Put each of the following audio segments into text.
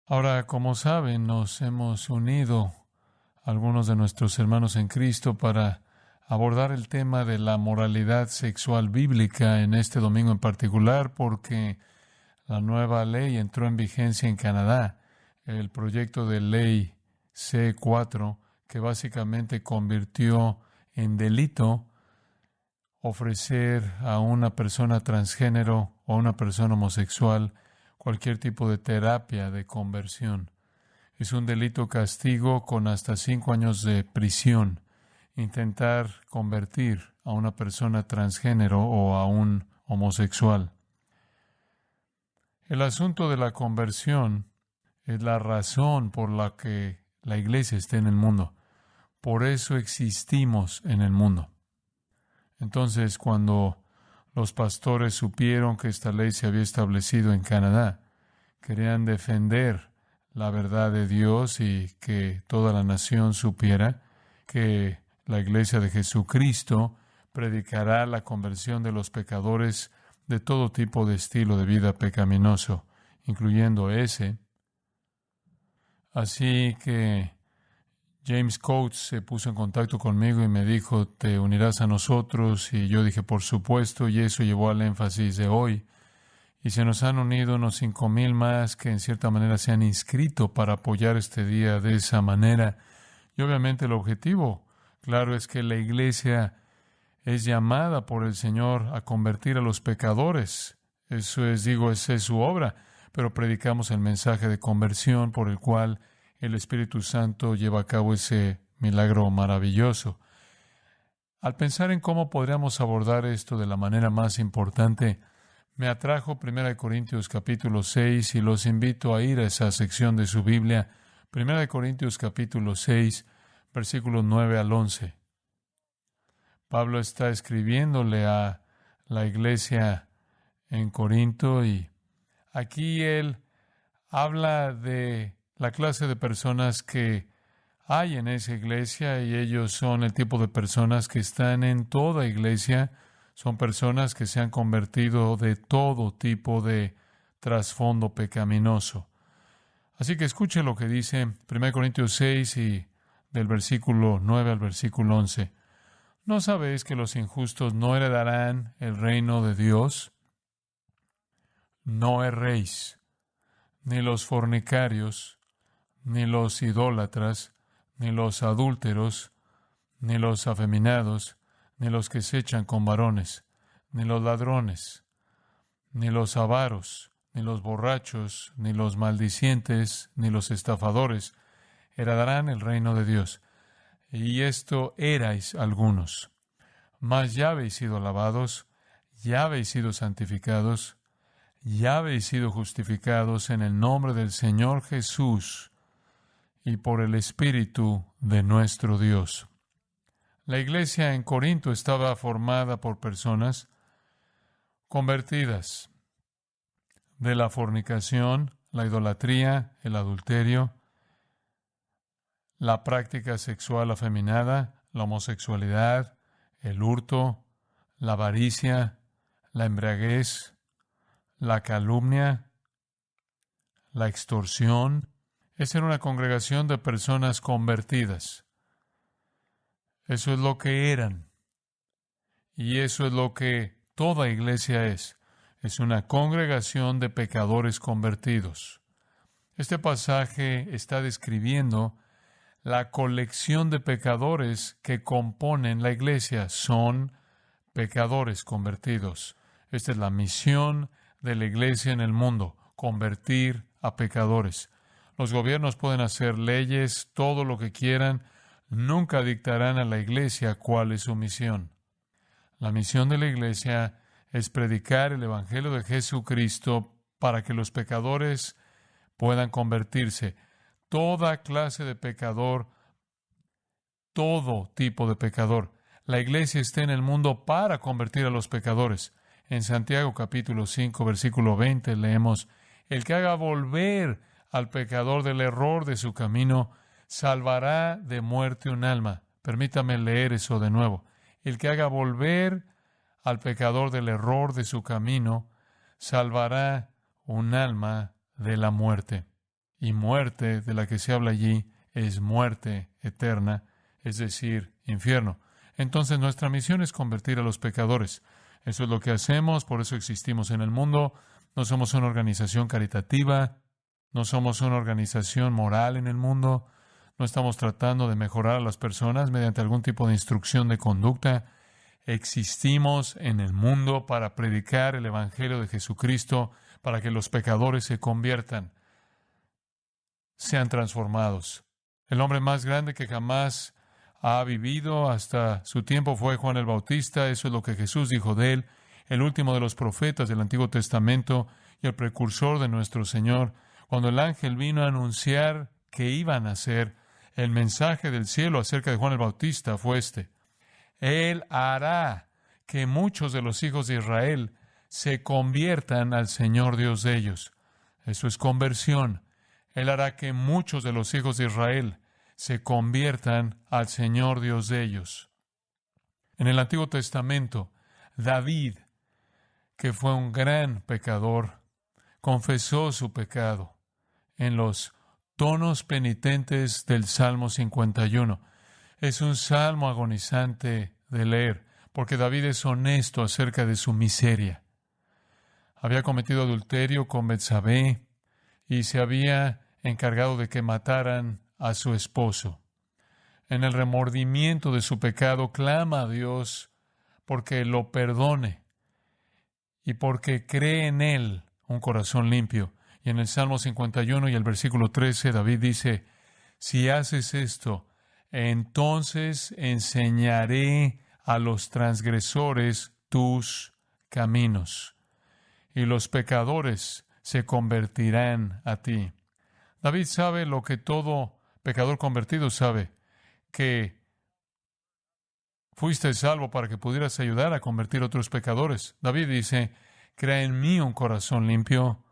Ahora, como saben, nos hemos unido algunos de nuestros hermanos en Cristo para abordar el tema de la moralidad sexual bíblica en este domingo en particular, porque la nueva ley entró en vigencia en Canadá, el proyecto de ley C4, que básicamente convirtió en delito ofrecer a una persona transgénero o a una persona homosexual cualquier tipo de terapia de conversión. Es un delito castigo con hasta 5 años de prisión intentar convertir a una persona transgénero o a un homosexual. El asunto de la conversión es la razón por la que la iglesia está en el mundo. Por eso existimos en el mundo. Entonces, cuando los pastores supieron que esta ley se había establecido en Canadá, querían defender la verdad de Dios y que toda la nación supiera que la iglesia de Jesucristo predicará la conversión de los pecadores de todo tipo de estilo de vida pecaminoso, incluyendo ese. Así que James Coates se puso en contacto conmigo y me dijo, ¿te unirás a nosotros? Y yo dije, por supuesto, y eso llevó al énfasis de hoy. Y se nos han unido unos 5,000 más que en cierta manera se han inscrito para apoyar este día de esa manera. Y obviamente el objetivo, claro, es que la iglesia es llamada por el Señor a convertir a los pecadores. Eso es, esa es su obra. Pero predicamos el mensaje de conversión por el cual el Espíritu Santo lleva a cabo ese milagro maravilloso. Al pensar en cómo podríamos abordar esto de la manera más importante, me atrajo 1 Corintios capítulo 6 y los invito a ir a esa sección de su Biblia, 1 Corintios capítulo 6, versículos 9 al 11. Pablo está escribiéndole a la iglesia en Corinto y aquí él habla de la clase de personas que hay en esa iglesia y ellos son el tipo de personas que están en toda iglesia. Son personas que se han convertido de todo tipo de trasfondo pecaminoso. Así que escuche lo que dice 1 Corintios 6 y del versículo 9 al versículo 11. ¿No sabéis que los injustos no heredarán el reino de Dios? No erréis, ni los fornicarios, ni los idólatras, ni los adúlteros, ni los afeminados, ni los que se echan con varones, ni los ladrones, ni los avaros, ni los borrachos, ni los maldicientes, ni los estafadores heredarán el reino de Dios. Y esto erais algunos. Mas ya habéis sido lavados, ya habéis sido santificados, ya habéis sido justificados en el nombre del Señor Jesús y por el Espíritu de nuestro Dios. La iglesia en Corinto estaba formada por personas convertidas de la fornicación, la idolatría, el adulterio, la práctica sexual afeminada, la homosexualidad, el hurto, la avaricia, la embriaguez, la calumnia, la extorsión. Esa era una congregación de personas convertidas. Eso es lo que eran. Y eso es lo que toda iglesia es. Es una congregación de pecadores convertidos. Este pasaje está describiendo la colección de pecadores que componen la iglesia. Son pecadores convertidos. Esta es la misión de la iglesia en el mundo, convertir a pecadores. Los gobiernos pueden hacer leyes, todo lo que quieran, nunca dictarán a la iglesia cuál es su misión. La misión de la iglesia es predicar el Evangelio de Jesucristo para que los pecadores puedan convertirse. Toda clase de pecador, todo tipo de pecador. La iglesia está en el mundo para convertir a los pecadores. En Santiago capítulo 5, versículo 20 leemos, el que haga volver al pecador del error de su camino, salvará de muerte un alma. Permítame leer eso de nuevo. El que haga volver al pecador del error de su camino, salvará un alma de la muerte. Y muerte de la que se habla allí es muerte eterna, es decir, infierno. Entonces nuestra misión es convertir a los pecadores. Eso es lo que hacemos, por eso existimos en el mundo. No somos una organización caritativa, no somos una organización moral en el mundo, no estamos tratando de mejorar a las personas mediante algún tipo de instrucción de conducta. Existimos en el mundo para predicar el Evangelio de Jesucristo, para que los pecadores se conviertan, sean transformados. El hombre más grande que jamás ha vivido hasta su tiempo fue Juan el Bautista. Eso es lo que Jesús dijo de él, el último de los profetas del Antiguo Testamento y el precursor de nuestro Señor. Cuando el ángel vino a anunciar que iba a nacer, el mensaje del cielo acerca de Juan el Bautista fue este: Él hará que muchos de los hijos de Israel se conviertan al Señor Dios de ellos. Eso es conversión. Él hará que muchos de los hijos de Israel se conviertan al Señor Dios de ellos. En el Antiguo Testamento, David, que fue un gran pecador, confesó su pecado en los tonos penitentes del Salmo 51. Es un salmo agonizante de leer, porque David es honesto acerca de su miseria. Había cometido adulterio con Betsabé y se había encargado de que mataran a su esposo. En el remordimiento de su pecado, clama a Dios porque lo perdone y porque cree en Él un corazón limpio. Y en el Salmo 51 y el versículo 13, David dice: si haces esto, entonces enseñaré a los transgresores tus caminos, y los pecadores se convertirán a ti. David sabe lo que todo pecador convertido sabe, que fuiste salvo para que pudieras ayudar a convertir a otros pecadores. David dice: crea en mí un corazón limpio,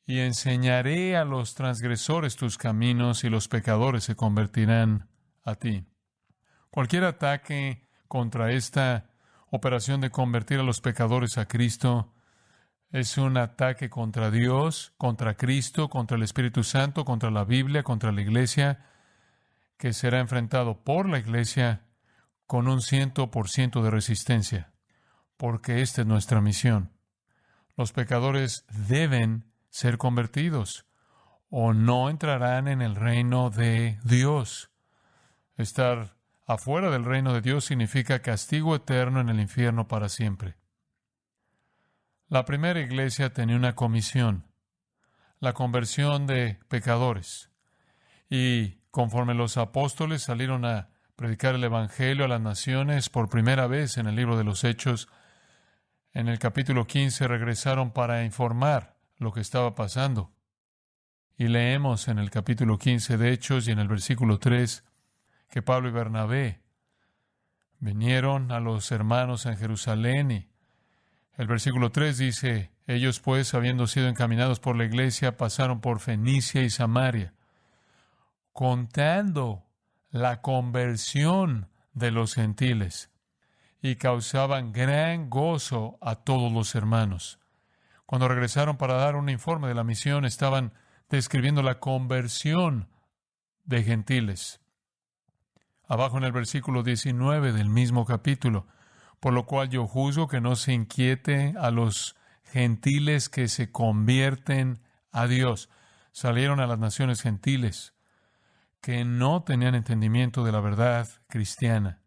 y enseñaré a los transgresores tus caminos, y los pecadores se convertirán a ti. Cualquier ataque contra esta operación de convertir a los pecadores a Cristo es un ataque contra Dios, contra Cristo, contra el Espíritu Santo, contra la Biblia, contra la Iglesia, que será enfrentado por la Iglesia con un 100% de resistencia, porque esta es nuestra misión. Los pecadores deben ser convertidos o no entrarán en el reino de Dios. Estar afuera del reino de Dios significa castigo eterno en el infierno para siempre. La primera iglesia tenía una comisión, la conversión de pecadores. Y conforme los apóstoles salieron a predicar el Evangelio a las naciones por primera vez en el libro de los Hechos, en el capítulo 15 regresaron para informar lo que estaba pasando. Y leemos en el capítulo 15 de Hechos y en el versículo 3 que Pablo y Bernabé vinieron a los hermanos en Jerusalén, y el versículo 3 dice: ellos pues, habiendo sido encaminados por la iglesia, pasaron por Fenicia y Samaria, contando la conversión de los gentiles, y causaban gran gozo a todos los hermanos. Cuando regresaron para dar un informe de la misión, estaban describiendo la conversión de gentiles. Abajo en el versículo 19 del mismo capítulo: por lo cual yo juzgo que no se inquiete a los gentiles que se convierten a Dios. Salieron a las naciones gentiles que no tenían entendimiento de la verdad cristiana,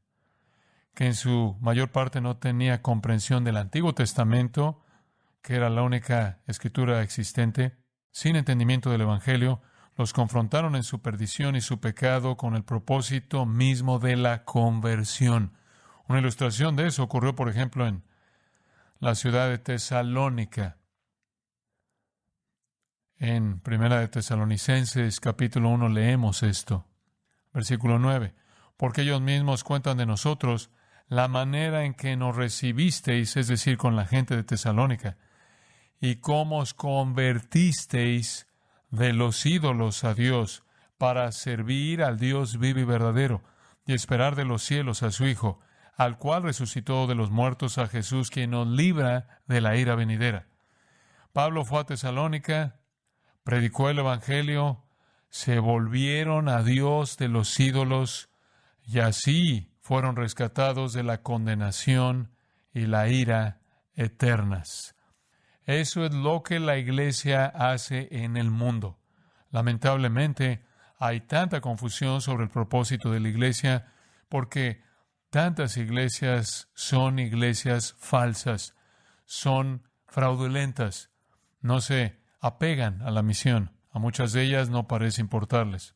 que en su mayor parte no tenía comprensión del Antiguo Testamento, que era la única escritura existente, sin entendimiento del Evangelio. Los confrontaron en su perdición y su pecado con el propósito mismo de la conversión. Una ilustración de eso ocurrió, por ejemplo, en la ciudad de Tesalónica. En Primera de Tesalonicenses, capítulo 1, leemos esto. Versículo 9. Porque ellos mismos cuentan de nosotros la manera en que nos recibisteis, es decir, con la gente de Tesalónica, y cómo os convertisteis de los ídolos a Dios, para servir al Dios vivo y verdadero, y esperar de los cielos a su Hijo, al cual resucitó de los muertos, a Jesús, quien nos libra de la ira venidera. Pablo fue a Tesalónica, predicó el Evangelio, se volvieron a Dios de los ídolos y así fueron rescatados de la condenación y la ira eternas. Eso es lo que la iglesia hace en el mundo. Lamentablemente, hay tanta confusión sobre el propósito de la iglesia porque tantas iglesias son iglesias falsas, son fraudulentas, no se apegan a la misión. A muchas de ellas no parece importarles.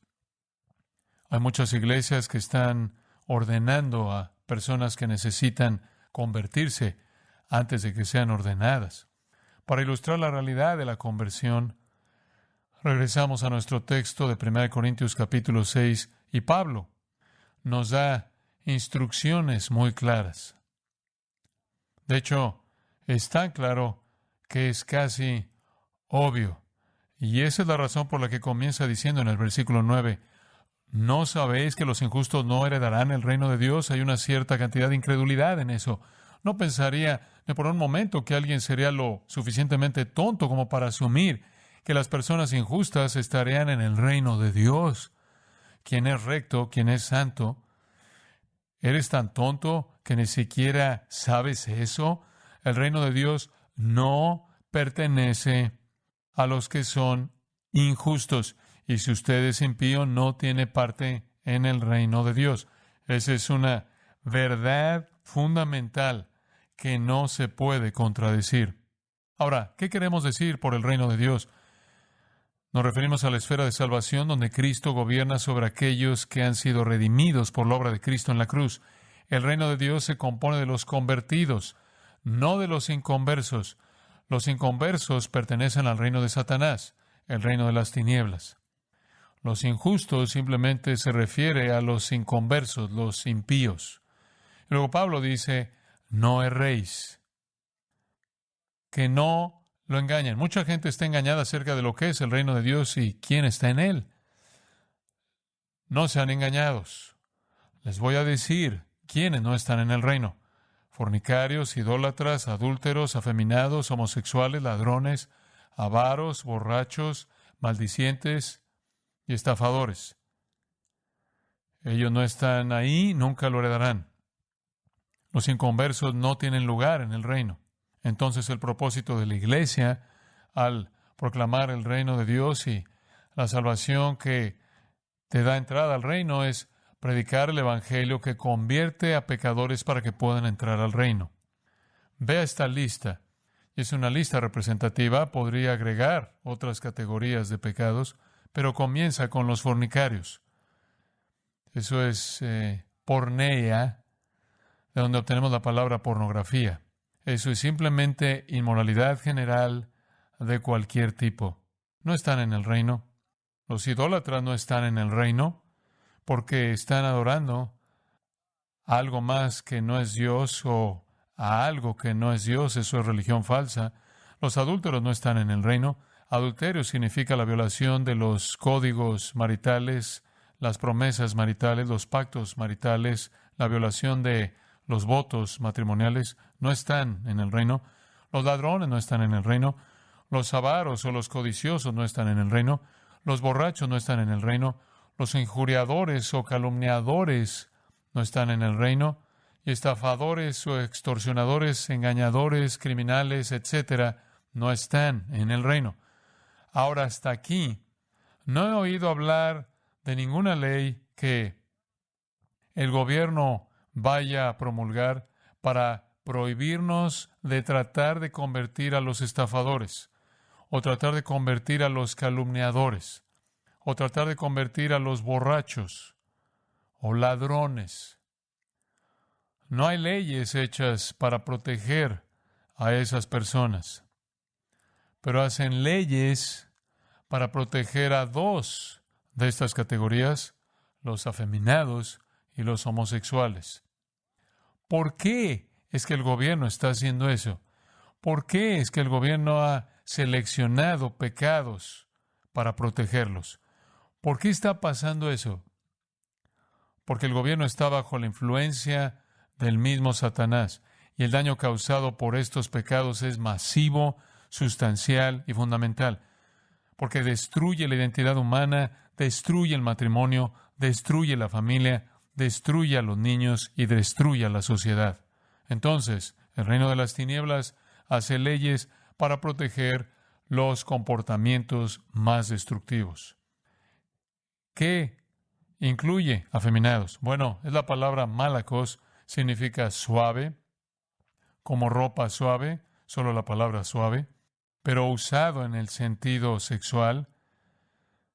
Hay muchas iglesias que están ordenando a personas que necesitan convertirse antes de que sean ordenadas. Para ilustrar la realidad de la conversión, regresamos a nuestro texto de 1 Corintios capítulo 6 y Pablo nos da instrucciones muy claras. De hecho, es tan claro que es casi obvio. Y esa es la razón por la que comienza diciendo en el versículo 9, ¿no sabéis que los injustos no heredarán el reino de Dios? Hay una cierta cantidad de incredulidad en eso. No pensaría ni por un momento que alguien sería lo suficientemente tonto como para asumir que las personas injustas estarían en el reino de Dios. Quien es recto, quien es santo, ¿eres tan tonto que ni siquiera sabes eso? El reino de Dios no pertenece a los que son injustos. Y si usted es impío, no tiene parte en el reino de Dios. Esa es una verdad fundamental que no se puede contradecir. Ahora, ¿qué queremos decir por el reino de Dios? Nos referimos a la esfera de salvación donde Cristo gobierna sobre aquellos que han sido redimidos por la obra de Cristo en la cruz. El reino de Dios se compone de los convertidos, no de los inconversos. Los inconversos pertenecen al reino de Satanás, el reino de las tinieblas. Los injustos simplemente se refiere a los inconversos, los impíos. Luego Pablo dice, no erréis, que no lo engañen. Mucha gente está engañada acerca de lo que es el reino de Dios y quién está en él. No sean engañados. Les voy a decir quiénes no están en el reino. Fornicarios, idólatras, adúlteros, afeminados, homosexuales, ladrones, avaros, borrachos, maldicientes y estafadores. Ellos no están ahí, nunca lo heredarán. Los inconversos no tienen lugar en el reino. Entonces el propósito de la iglesia, al proclamar el reino de Dios y la salvación que te da entrada al reino, es predicar el evangelio que convierte a pecadores para que puedan entrar al reino. Vea esta lista. Es una lista representativa, podría agregar otras categorías de pecados, pero comienza con los fornicarios. Eso es porneia, de donde obtenemos la palabra pornografía. Eso es simplemente inmoralidad general de cualquier tipo. No están en el reino. Los idólatras no están en el reino porque están adorando a algo más que no es Dios o a algo que no es Dios. Eso es religión falsa. Los adúlteros no están en el reino. Adulterio significa la violación de los códigos maritales, las promesas maritales, los pactos maritales, la violación de los votos matrimoniales. No están en el reino. Los ladrones no están en el reino. Los avaros o los codiciosos no están en el reino. Los borrachos no están en el reino. Los injuriadores o calumniadores no están en el reino. Y estafadores o extorsionadores, engañadores, criminales, etcétera, no están en el reino. Ahora, hasta aquí, no he oído hablar de ninguna ley que el gobierno vaya a promulgar para prohibirnos de tratar de convertir a los estafadores, o tratar de convertir a los calumniadores, o tratar de convertir a los borrachos o ladrones. No hay leyes hechas para proteger a esas personas, pero hacen leyes para proteger a dos de estas categorías, los afeminados y los homosexuales. ¿Por qué es que el gobierno está haciendo eso? ¿Por qué es que el gobierno ha seleccionado pecados para protegerlos? ¿Por qué está pasando eso? Porque el gobierno está bajo la influencia del mismo Satanás y el daño causado por estos pecados es masivo, sustancial y fundamental. porque destruye la identidad humana, destruye el matrimonio, destruye la familia, destruye a los niños y destruye a la sociedad. Entonces, el reino de las tinieblas hace leyes para proteger los comportamientos más destructivos. ¿Qué incluye afeminados? Bueno, es la palabra malakos, significa suave, como ropa suave, solo la palabra suave, pero usado en el sentido sexual,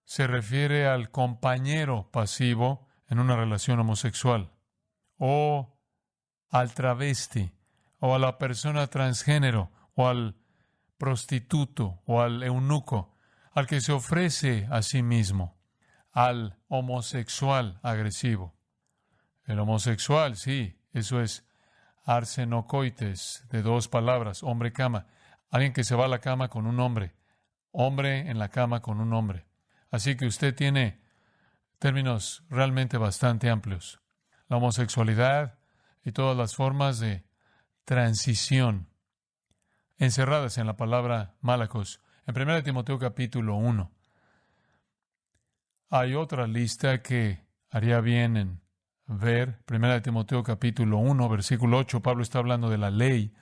se refiere al compañero pasivo en una relación homosexual, o al travesti, o a la persona transgénero, o al prostituto, o al eunuco, al que se ofrece a sí mismo, al homosexual agresivo. El homosexual, sí, eso es arsenocoites, de dos palabras, hombre-cama. Alguien que se va a la cama con un hombre. Hombre en la cama con un hombre. Así que usted tiene términos realmente bastante amplios. La homosexualidad y todas las formas de transición encerradas en la palabra malakos. En 1 Timoteo capítulo 1 hay otra lista que haría bien en ver. 1 Timoteo capítulo 1, versículo 8, Pablo está hablando de la ley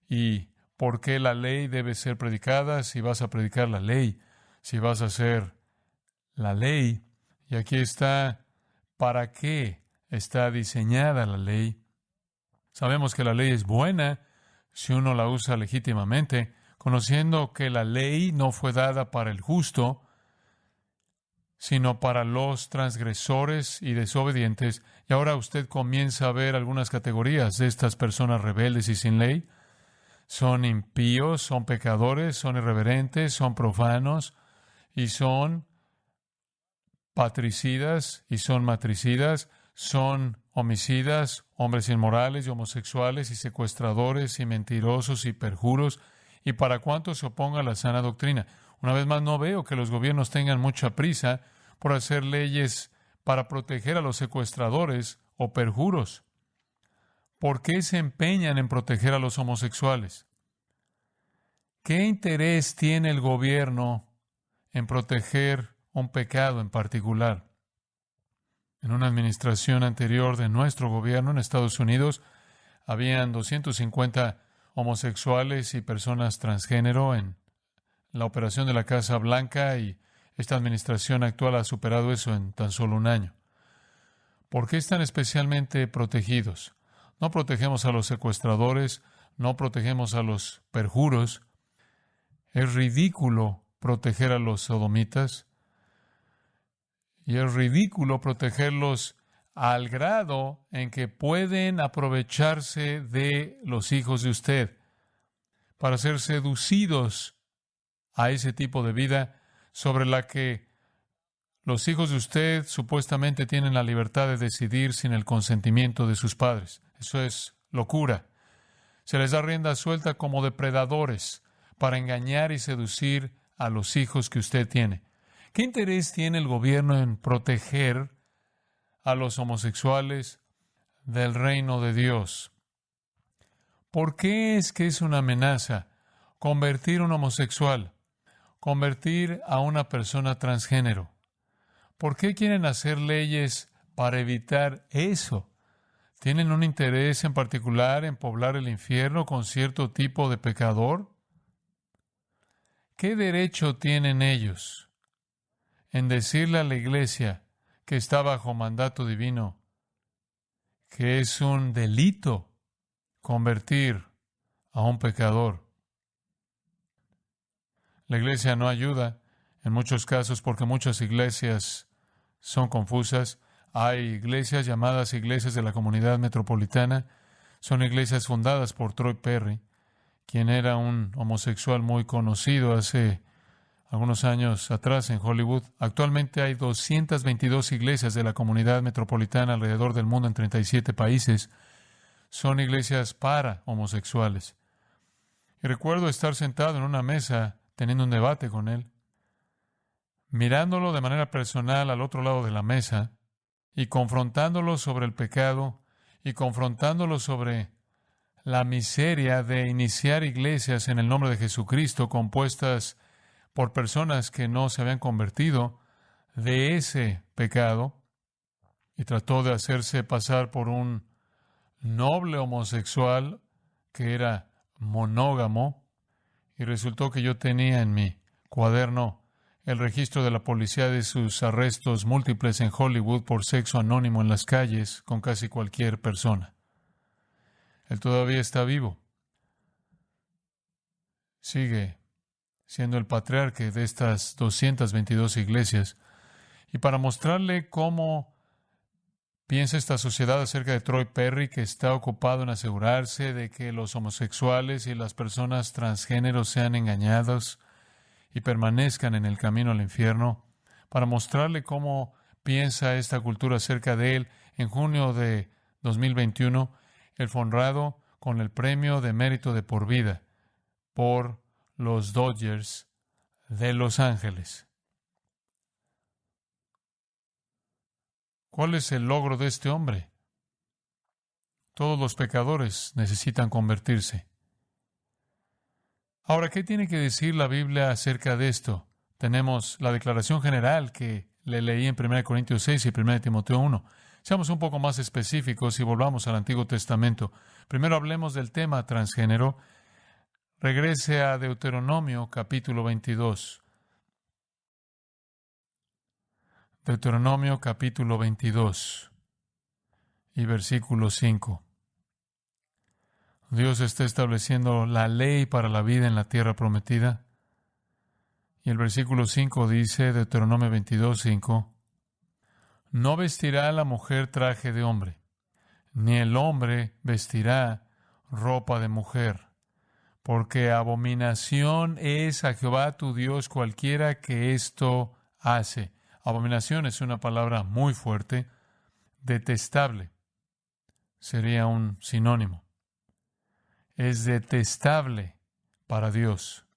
y por qué la ley debe ser predicada, si vas a predicar la ley, si vas a hacer la ley. Y aquí está para qué está diseñada la ley. Sabemos que la ley es buena si uno la usa legítimamente, conociendo que la ley no fue dada para el justo, sino para los transgresores y desobedientes. Y ahora usted comienza a ver algunas categorías de estas personas rebeldes y sin ley. Son impíos, son pecadores, son irreverentes, son profanos y son patricidas y son matricidas, son homicidas, hombres inmorales y homosexuales y secuestradores y mentirosos y perjuros. ¿Y para cuánto se oponga a la sana doctrina? Una vez más, no veo que los gobiernos tengan mucha prisa por hacer leyes para proteger a los secuestradores o perjuros. ¿Por qué se empeñan en proteger a los homosexuales? ¿Qué interés tiene el gobierno en proteger un pecado en particular? En una administración anterior de nuestro gobierno en Estados Unidos, habían 250 homosexuales y personas transgénero en la operación de la Casa Blanca y esta administración actual ha superado eso en tan solo un año. ¿Por qué están especialmente protegidos? No protegemos a los secuestradores, no protegemos a los perjuros. Es ridículo proteger a los sodomitas y es ridículo protegerlos al grado en que pueden aprovecharse de los hijos de usted para ser seducidos a ese tipo de vida sobre la que los hijos de usted supuestamente tienen la libertad de decidir sin el consentimiento de sus padres. Eso es locura. Se les da rienda suelta como depredadores para engañar y seducir a los hijos que usted tiene. ¿Qué interés tiene el gobierno en proteger a los homosexuales del reino de Dios? ¿Por qué es que es una amenaza convertir a un homosexual, convertir a una persona transgénero? ¿Por qué quieren hacer leyes para evitar eso? ¿Tienen un interés en particular en poblar el infierno con cierto tipo de pecador? ¿Qué derecho tienen ellos en decirle a la iglesia que está bajo mandato divino que es un delito convertir a un pecador? La iglesia no ayuda en muchos casos porque muchas iglesias son confusas. Hay iglesias llamadas iglesias de la comunidad metropolitana. Son iglesias fundadas por Troy Perry, quien era un homosexual muy conocido hace algunos años atrás en Hollywood. Actualmente hay 222 iglesias de la comunidad metropolitana alrededor del mundo en 37 países. Son iglesias para homosexuales. Y recuerdo estar sentado en una mesa teniendo un debate con él, mirándolo de manera personal al otro lado de la mesa y confrontándolo sobre el pecado y confrontándolo sobre la miseria de iniciar iglesias en el nombre de Jesucristo compuestas por personas que no se habían convertido de ese pecado y trató de hacerse pasar por un noble homosexual que era monógamo, y resultó que yo tenía en mi cuaderno el registro de la policía de sus arrestos múltiples en Hollywood por sexo anónimo en las calles con casi cualquier persona. Él todavía está vivo. Sigue siendo el patriarca de estas 222 iglesias. Y para mostrarle cómo piensa esta sociedad acerca de Troy Perry, que está ocupado en asegurarse de que los homosexuales y las personas transgéneros sean engañados y permanezcan en el camino al infierno, para mostrarle cómo piensa esta cultura acerca de él, en junio de 2021, él fue honrado con el premio de mérito de por vida por los Dodgers de Los Ángeles. ¿Cuál es el logro de este hombre? Todos los pecadores necesitan convertirse. Ahora, ¿qué tiene que decir la Biblia acerca de esto? Tenemos la declaración general que le leí en 1 Corintios 6 y 1 Timoteo 1. Seamos un poco más específicos y volvamos al Antiguo Testamento. Primero hablemos del tema transgénero. Regrese a Deuteronomio capítulo 22. Deuteronomio capítulo 22 y versículo 5. Dios está estableciendo la ley para la vida en la tierra prometida. Y el versículo 5 dice, Deuteronomio 22, 5, no vestirá la mujer traje de hombre, ni el hombre vestirá ropa de mujer, porque abominación es a Jehová tu Dios cualquiera que esto hace. Abominación es una palabra muy fuerte. Detestable sería un sinónimo. Es detestable para Dios.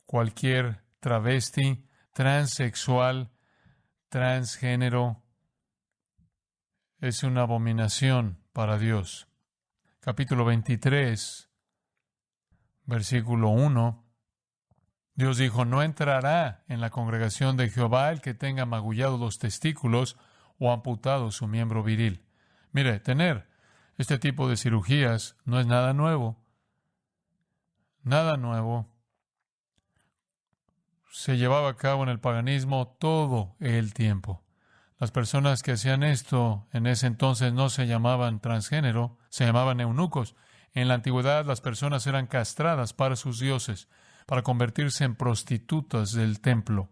Cualquier travesti, transexual, transgénero, es una abominación para Dios. Capítulo 23, versículo 1. Dios dijo, no entrará en la congregación de Jehová el que tenga magullados los testículos o amputado su miembro viril. Mire, tener este tipo de cirugías no es nada nuevo. Nada nuevo. Se llevaba a cabo en el paganismo todo el tiempo. Las personas que hacían esto en ese entonces no se llamaban transgénero, se llamaban eunucos. En la antigüedad las personas eran castradas para sus dioses, para convertirse en prostitutas del templo.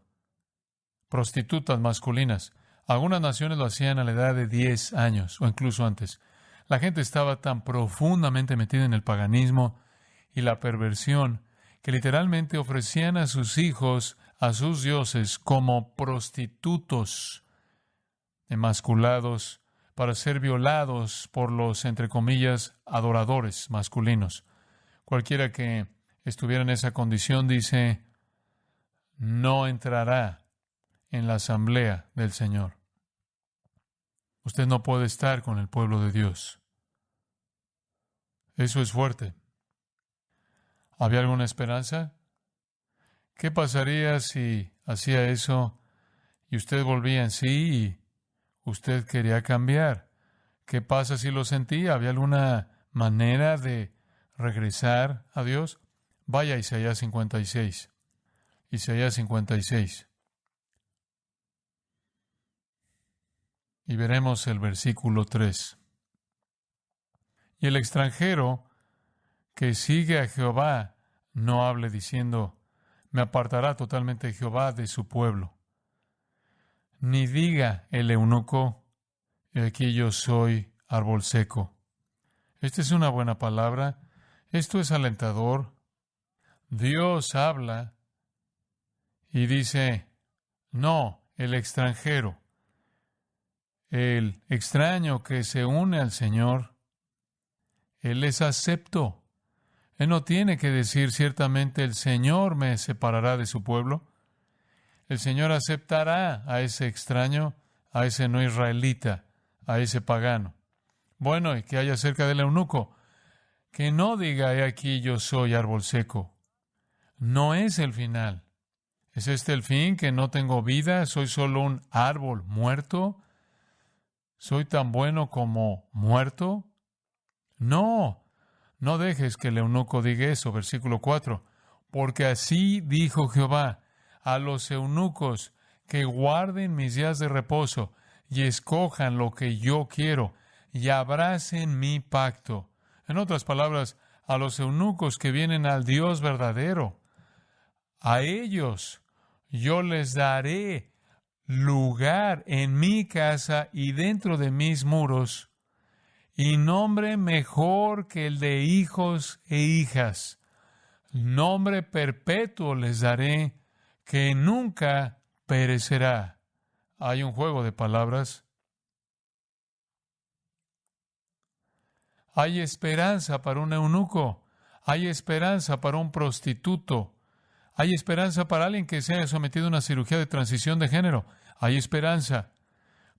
Prostitutas masculinas. Algunas naciones lo hacían a la edad de 10 años o incluso antes. La gente estaba tan profundamente metida en el paganismo y la perversión que literalmente ofrecían a sus hijos, a sus dioses, como prostitutos emasculados para ser violados por los, entre comillas, adoradores masculinos. Cualquiera que estuviera en esa condición, dice, no entrará en la asamblea del Señor. Usted no puede estar con el pueblo de Dios. Eso es fuerte. ¿Había alguna esperanza? ¿Qué pasaría si hacía eso y usted volvía en sí y usted quería cambiar? ¿Qué pasa si lo sentía? ¿Había alguna manera de regresar a Dios? Vaya a Isaías 56. Isaías 56. Y veremos el versículo 3. Y el extranjero que sigue a Jehová no hable diciendo, me apartará totalmente Jehová de su pueblo. Ni diga el eunuco, aquí yo soy árbol seco. Esta es una buena palabra. Esto es alentador. Dios habla y dice, no, el extranjero, el extraño que se une al Señor, Él es acepto. Él no tiene que decir ciertamente el Señor me separará de su pueblo. El Señor aceptará a ese extraño, a ese no israelita, a ese pagano. Bueno, ¿y qué hay acerca del eunuco? Que no diga, he aquí yo soy árbol seco. No es el final. ¿Es este el fin, que no tengo vida? ¿Soy solo un árbol muerto? ¿Soy tan bueno como muerto? No, no dejes que el eunuco diga eso. Versículo 4. Porque así dijo Jehová a los eunucos que guarden mis días de reposo y escojan lo que yo quiero y abracen mi pacto. En otras palabras, a los eunucos que vienen al Dios verdadero, a ellos yo les daré lugar en mi casa y dentro de mis muros, y nombre mejor que el de hijos e hijas. Nombre perpetuo les daré, que nunca perecerá. Hay un juego de palabras. Hay esperanza para un eunuco. Hay esperanza para un prostituto. Hay esperanza para alguien que se haya sometido a una cirugía de transición de género. Hay esperanza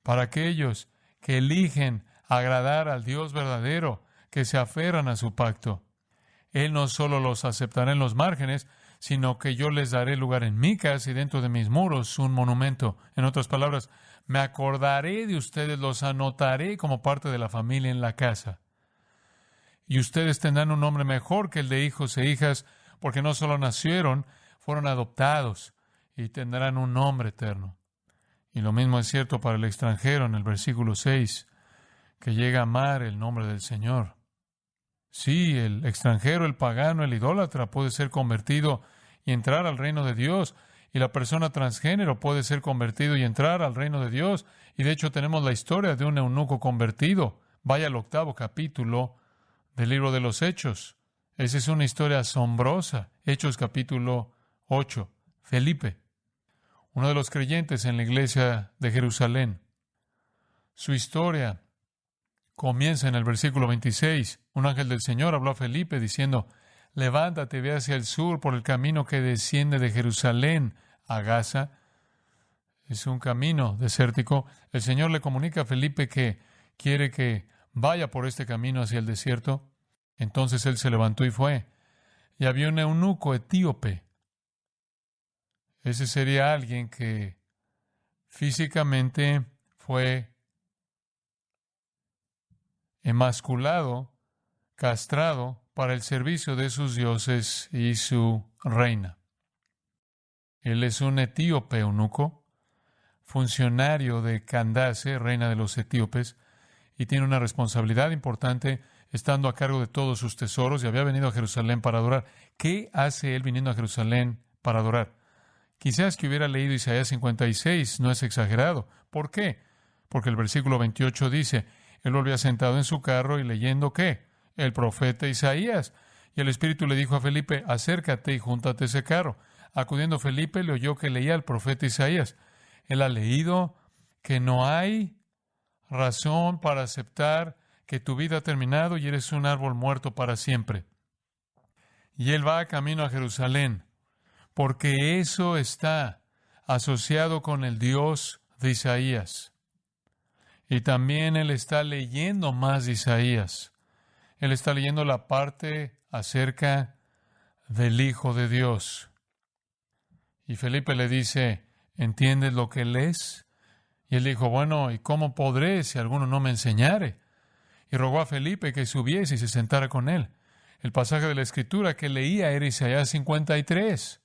para aquellos que eligen agradar al Dios verdadero, que se aferran a su pacto. Él no solo los aceptará en los márgenes, sino que yo les daré lugar en mi casa y dentro de mis muros un monumento. En otras palabras, me acordaré de ustedes, los anotaré como parte de la familia en la casa. Y ustedes tendrán un nombre mejor que el de hijos e hijas, porque no solo nacieron, fueron adoptados y tendrán un nombre eterno. Y lo mismo es cierto para el extranjero en el versículo 6, que llega a amar el nombre del Señor. Sí, el extranjero, el pagano, el idólatra puede ser convertido y entrar al reino de Dios, y la persona transgénero puede ser convertido y entrar al reino de Dios. Y de hecho tenemos la historia de un eunuco convertido. Vaya al 8º capítulo del libro de los Hechos. Esa es una historia asombrosa. Hechos capítulo 8. Felipe, uno de los creyentes en la iglesia de Jerusalén. Su historia comienza en el versículo 26. Un ángel del Señor habló a Felipe diciendo: levántate, ve hacia el sur por el camino que desciende de Jerusalén a Gaza. Es un camino desértico. El Señor le comunica a Felipe que quiere que vaya por este camino hacia el desierto. Entonces él se levantó y fue. Y había un eunuco etíope. Ese sería alguien que físicamente fue emasculado, castrado para el servicio de sus dioses y su reina. Él es un etíope eunuco, funcionario de Candace, reina de los etíopes, y tiene una responsabilidad importante estando a cargo de todos sus tesoros, y había venido a Jerusalén para adorar. ¿Qué hace él viniendo a Jerusalén para adorar? Quizás que hubiera leído Isaías 56, no es exagerado. ¿Por qué? Porque el versículo 28 dice: él volvía sentado en su carro y leyendo, ¿qué? El profeta Isaías. Y el Espíritu le dijo a Felipe: acércate y júntate ese carro. Acudiendo Felipe, le oyó que leía el profeta Isaías. Él ha leído que no hay razón para aceptar que tu vida ha terminado y eres un árbol muerto para siempre. Y él va camino a Jerusalén, porque eso está asociado con el Dios de Isaías. Y también él está leyendo más de Isaías. Él está leyendo la parte acerca del Hijo de Dios. Y Felipe le dice: ¿entiendes lo que lees? Y él dijo: bueno, ¿y cómo podré si alguno no me enseñare? Y rogó a Felipe que subiese y se sentara con él. El pasaje de la Escritura que leía era Isaías 53.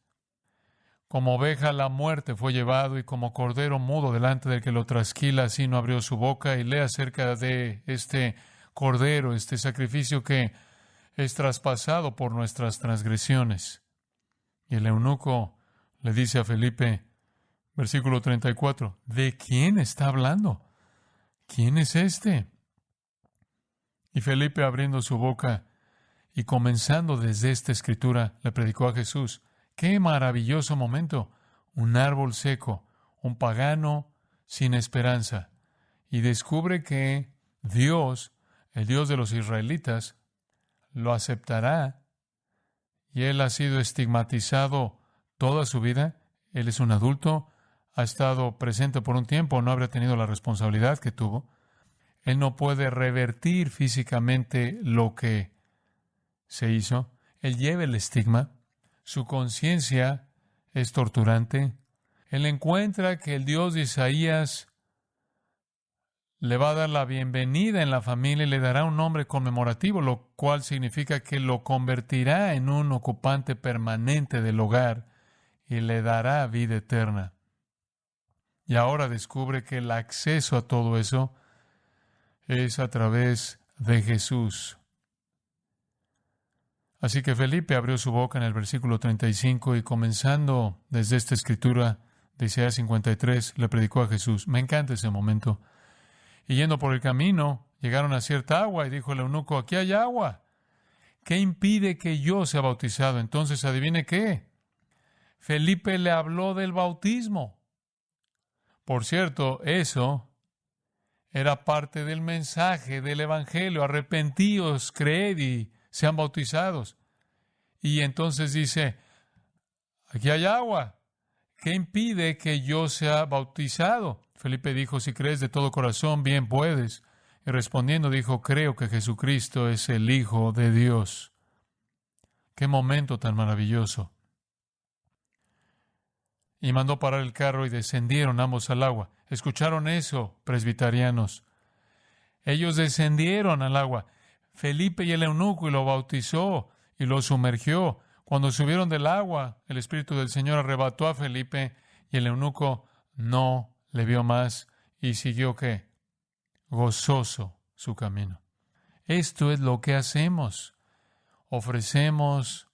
Como oveja a la muerte fue llevado, y como cordero mudo delante del que lo trasquila, así no abrió su boca. Y lee acerca de este cordero, este sacrificio que es traspasado por nuestras transgresiones. Y el eunuco le dice a Felipe, versículo 34, ¿de quién está hablando? ¿Quién es este? Y Felipe, abriendo su boca y comenzando desde esta escritura, le predicó a Jesús. ¡Qué maravilloso momento! Un árbol seco, un pagano sin esperanza. Y descubre que Dios, el Dios de los israelitas, lo aceptará. Y él ha sido estigmatizado toda su vida. Él es un adulto, ha estado presente por un tiempo, no habría tenido la responsabilidad que tuvo. Él no puede revertir físicamente lo que se hizo. Él lleva el estigma. Su conciencia es torturante. Él encuentra que el Dios de Isaías le va a dar la bienvenida en la familia y le dará un nombre conmemorativo, lo cual significa que lo convertirá en un ocupante permanente del hogar y le dará vida eterna. Y ahora descubre que el acceso a todo eso es a través de Jesús. Así que Felipe abrió su boca en el versículo 35 y comenzando desde esta escritura de Isaías 53, le predicó a Jesús. Me encanta ese momento. Y yendo por el camino, llegaron a cierta agua y dijo el eunuco, aquí hay agua. ¿Qué impide que yo sea bautizado? Entonces, adivine qué. Felipe le habló del bautismo. Por cierto, eso era parte del mensaje del Evangelio. Arrepentíos, creed y sean bautizados. Y entonces dice, aquí hay agua. ¿Qué impide que yo sea bautizado? Felipe dijo, si crees de todo corazón, bien puedes. Y respondiendo dijo, creo que Jesucristo es el Hijo de Dios. ¡Qué momento tan maravilloso! Y mandó parar el carro y descendieron ambos al agua. ¿Escucharon eso, presbiterianos? Ellos descendieron al agua. Felipe y el eunuco y lo bautizó y lo sumergió. Cuando subieron del agua, el Espíritu del Señor arrebató a Felipe y el eunuco no le vio más y siguió ¿qué? Gozoso su camino. Esto es lo que hacemos. Ofrecemos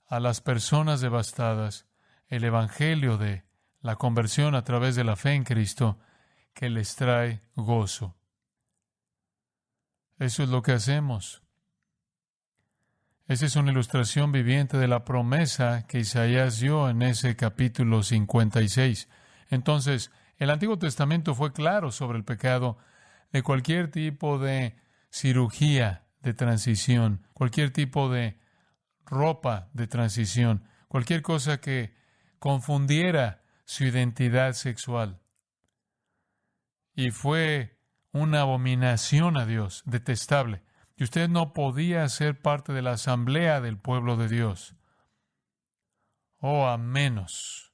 a las personas devastadas el Evangelio de la conversión a través de la fe en Cristo que les trae gozo. Eso es lo que hacemos. Esa es una ilustración viviente de la promesa que Isaías dio en ese capítulo 56. Entonces, el Antiguo Testamento fue claro sobre el pecado de cualquier tipo de cirugía de transición, cualquier tipo de ropa de transición, cualquier cosa que confundiera su identidad sexual. Y fue una abominación a Dios, detestable. Y usted no podía ser parte de la asamblea del pueblo de Dios. Oh, a menos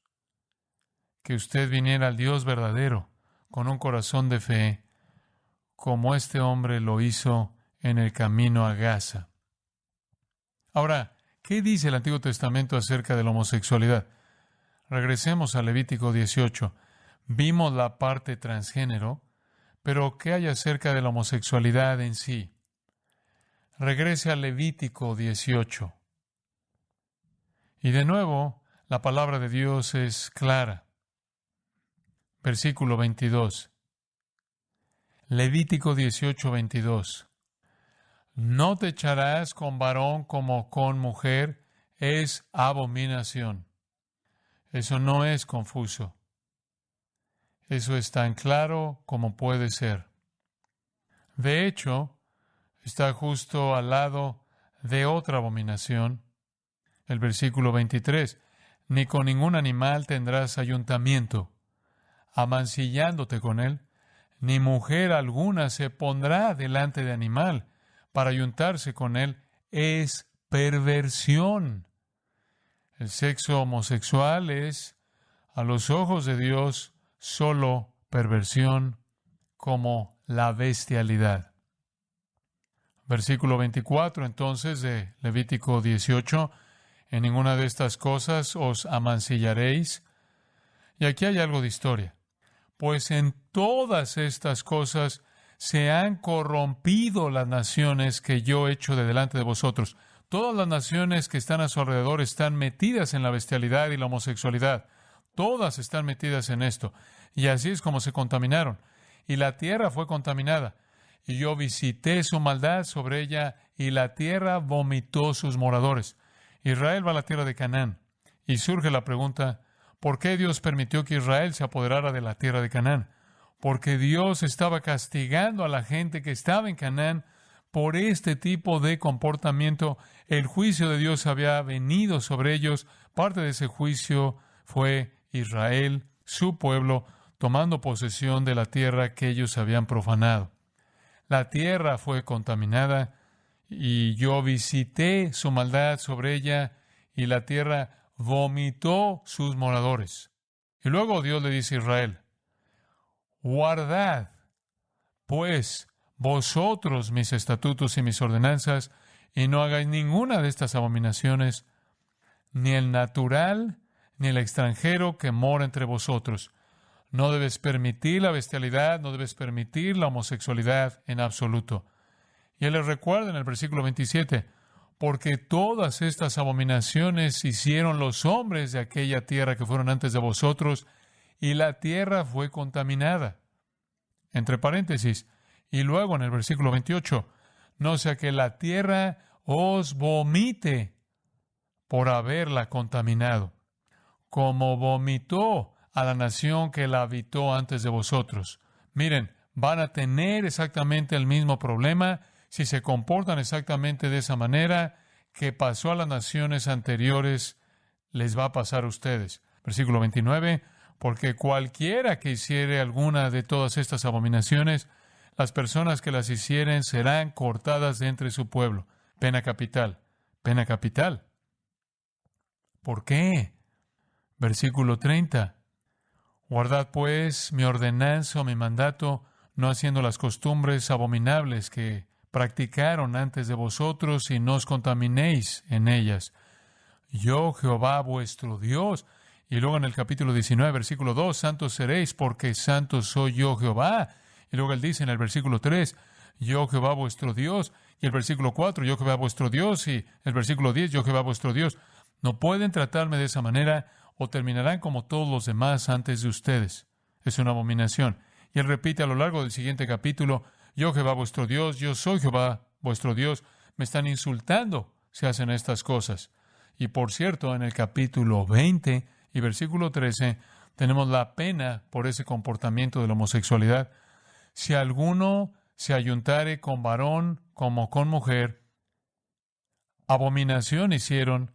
que usted viniera al Dios verdadero con un corazón de fe, como este hombre lo hizo en el camino a Gaza. Ahora, ¿qué dice el Antiguo Testamento acerca de la homosexualidad? Regresemos a Levítico 18. Vimos la parte transgénero, pero ¿qué hay acerca de la homosexualidad en sí? Regrese a Levítico 18. Y de nuevo, la palabra de Dios es clara. Versículo 22. Levítico 18, 22. No te echarás con varón como con mujer, es abominación. Eso no es confuso. Eso es tan claro como puede ser. De hecho, está justo al lado de otra abominación. El versículo 23. Ni con ningún animal tendrás ayuntamiento, amancillándote con él, ni mujer alguna se pondrá delante de animal para ayuntarse con él. Es perversión. El sexo homosexual es, a los ojos de Dios, solo perversión, como la bestialidad. Versículo 24, entonces, de Levítico 18, en ninguna de estas cosas os amancillaréis. Y aquí hay algo de historia. Pues en todas estas cosas se han corrompido las naciones que yo he hecho de delante de vosotros. Todas las naciones que están a su alrededor están metidas en la bestialidad y la homosexualidad. Todas están metidas en esto. Y así es como se contaminaron. Y la tierra fue contaminada. Y yo visité su maldad sobre ella, y la tierra vomitó sus moradores. Israel va a la tierra de Canaán. Y surge la pregunta, ¿por qué Dios permitió que Israel se apoderara de la tierra de Canaán? Porque Dios estaba castigando a la gente que estaba en Canaán por este tipo de comportamiento. El juicio de Dios había venido sobre ellos. Parte de ese juicio fue Israel, su pueblo, tomando posesión de la tierra que ellos habían profanado. La tierra fue contaminada y yo visité su maldad sobre ella y la tierra vomitó sus moradores. Y luego Dios le dice a Israel, guardad, pues, vosotros mis estatutos y mis ordenanzas, y no hagáis ninguna de estas abominaciones, ni el natural, ni el extranjero que mora entre vosotros. No debes permitir la bestialidad, no debes permitir la homosexualidad en absoluto. Y él les recuerda en el versículo 27, porque todas estas abominaciones hicieron los hombres de aquella tierra que fueron antes de vosotros, y la tierra fue contaminada. Entre paréntesis, y luego en el versículo 28, no sea que la tierra os vomite por haberla contaminado, como vomitó a la nación que la habitó antes de vosotros. Miren, van a tener exactamente el mismo problema si se comportan exactamente de esa manera que pasó a las naciones anteriores, les va a pasar a ustedes. Versículo 29, porque cualquiera que hiciere alguna de todas estas abominaciones, las personas que las hicieren serán cortadas de entre su pueblo. Pena capital. Pena capital. ¿Por qué? Versículo 30. Guardad pues mi ordenanza o mi mandato, no haciendo las costumbres abominables que practicaron antes de vosotros, y no os contaminéis en ellas. Yo, Jehová vuestro Dios. Y luego en el capítulo 19, versículo 2, santos seréis, porque santo soy yo, Jehová. Y luego él dice en el versículo 3, yo, Jehová vuestro Dios. Y el versículo 4, yo, Jehová vuestro Dios. Y el versículo 10, yo, Jehová vuestro Dios. No pueden tratarme de esa manera, o terminarán como todos los demás antes de ustedes. Es una abominación. Y él repite a lo largo del siguiente capítulo, yo, Jehová vuestro Dios, yo soy Jehová vuestro Dios. Me están insultando si hacen estas cosas. Y por cierto, en el capítulo 20 y versículo 13, tenemos la pena por ese comportamiento de la homosexualidad. Si alguno se ayuntare con varón como con mujer, abominación hicieron,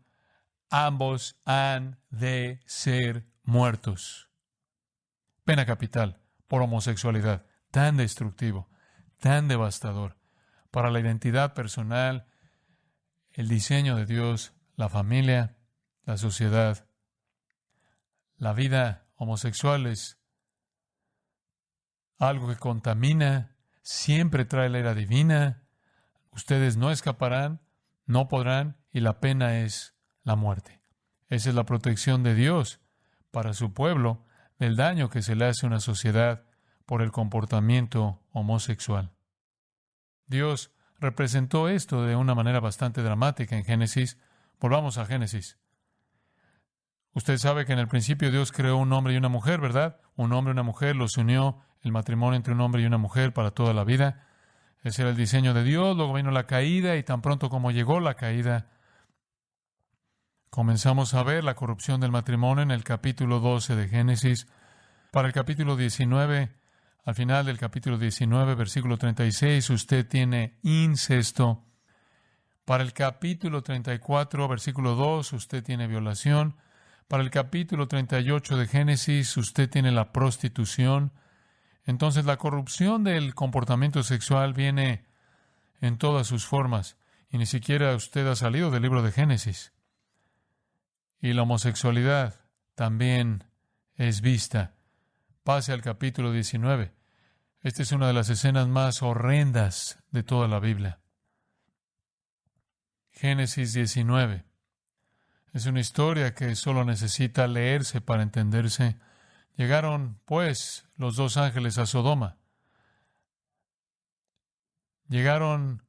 ambos han de ser muertos. Pena capital por homosexualidad, tan destructivo, tan devastador para la identidad personal, el diseño de Dios, la familia, la sociedad. La vida homosexual es algo que contamina, siempre trae la ira divina. Ustedes no escaparán, no podrán, y la pena es la muerte. Esa es la protección de Dios para su pueblo del daño que se le hace a una sociedad por el comportamiento homosexual. Dios representó esto de una manera bastante dramática en Génesis. Volvamos a Génesis. Usted sabe que en el principio Dios creó un hombre y una mujer, ¿verdad? Un hombre y una mujer los unió, el matrimonio entre un hombre y una mujer para toda la vida. Ese era el diseño de Dios. Luego vino la caída, y tan pronto como llegó la caída, comenzamos a ver la corrupción del matrimonio en el capítulo 12 de Génesis. Para el capítulo 19, al final del capítulo 19, versículo 36, usted tiene incesto. Para el capítulo 34, versículo 2, usted tiene violación. Para el capítulo 38 de Génesis, usted tiene la prostitución. Entonces, la corrupción del comportamiento sexual viene en todas sus formas, y ni siquiera usted ha salido del libro de Génesis. Y la homosexualidad también es vista. Pase al capítulo 19. Esta es una de las escenas más horrendas de toda la Biblia. Génesis 19. Es una historia que solo necesita leerse para entenderse. Llegaron, pues, los dos ángeles a Sodoma. Llegaron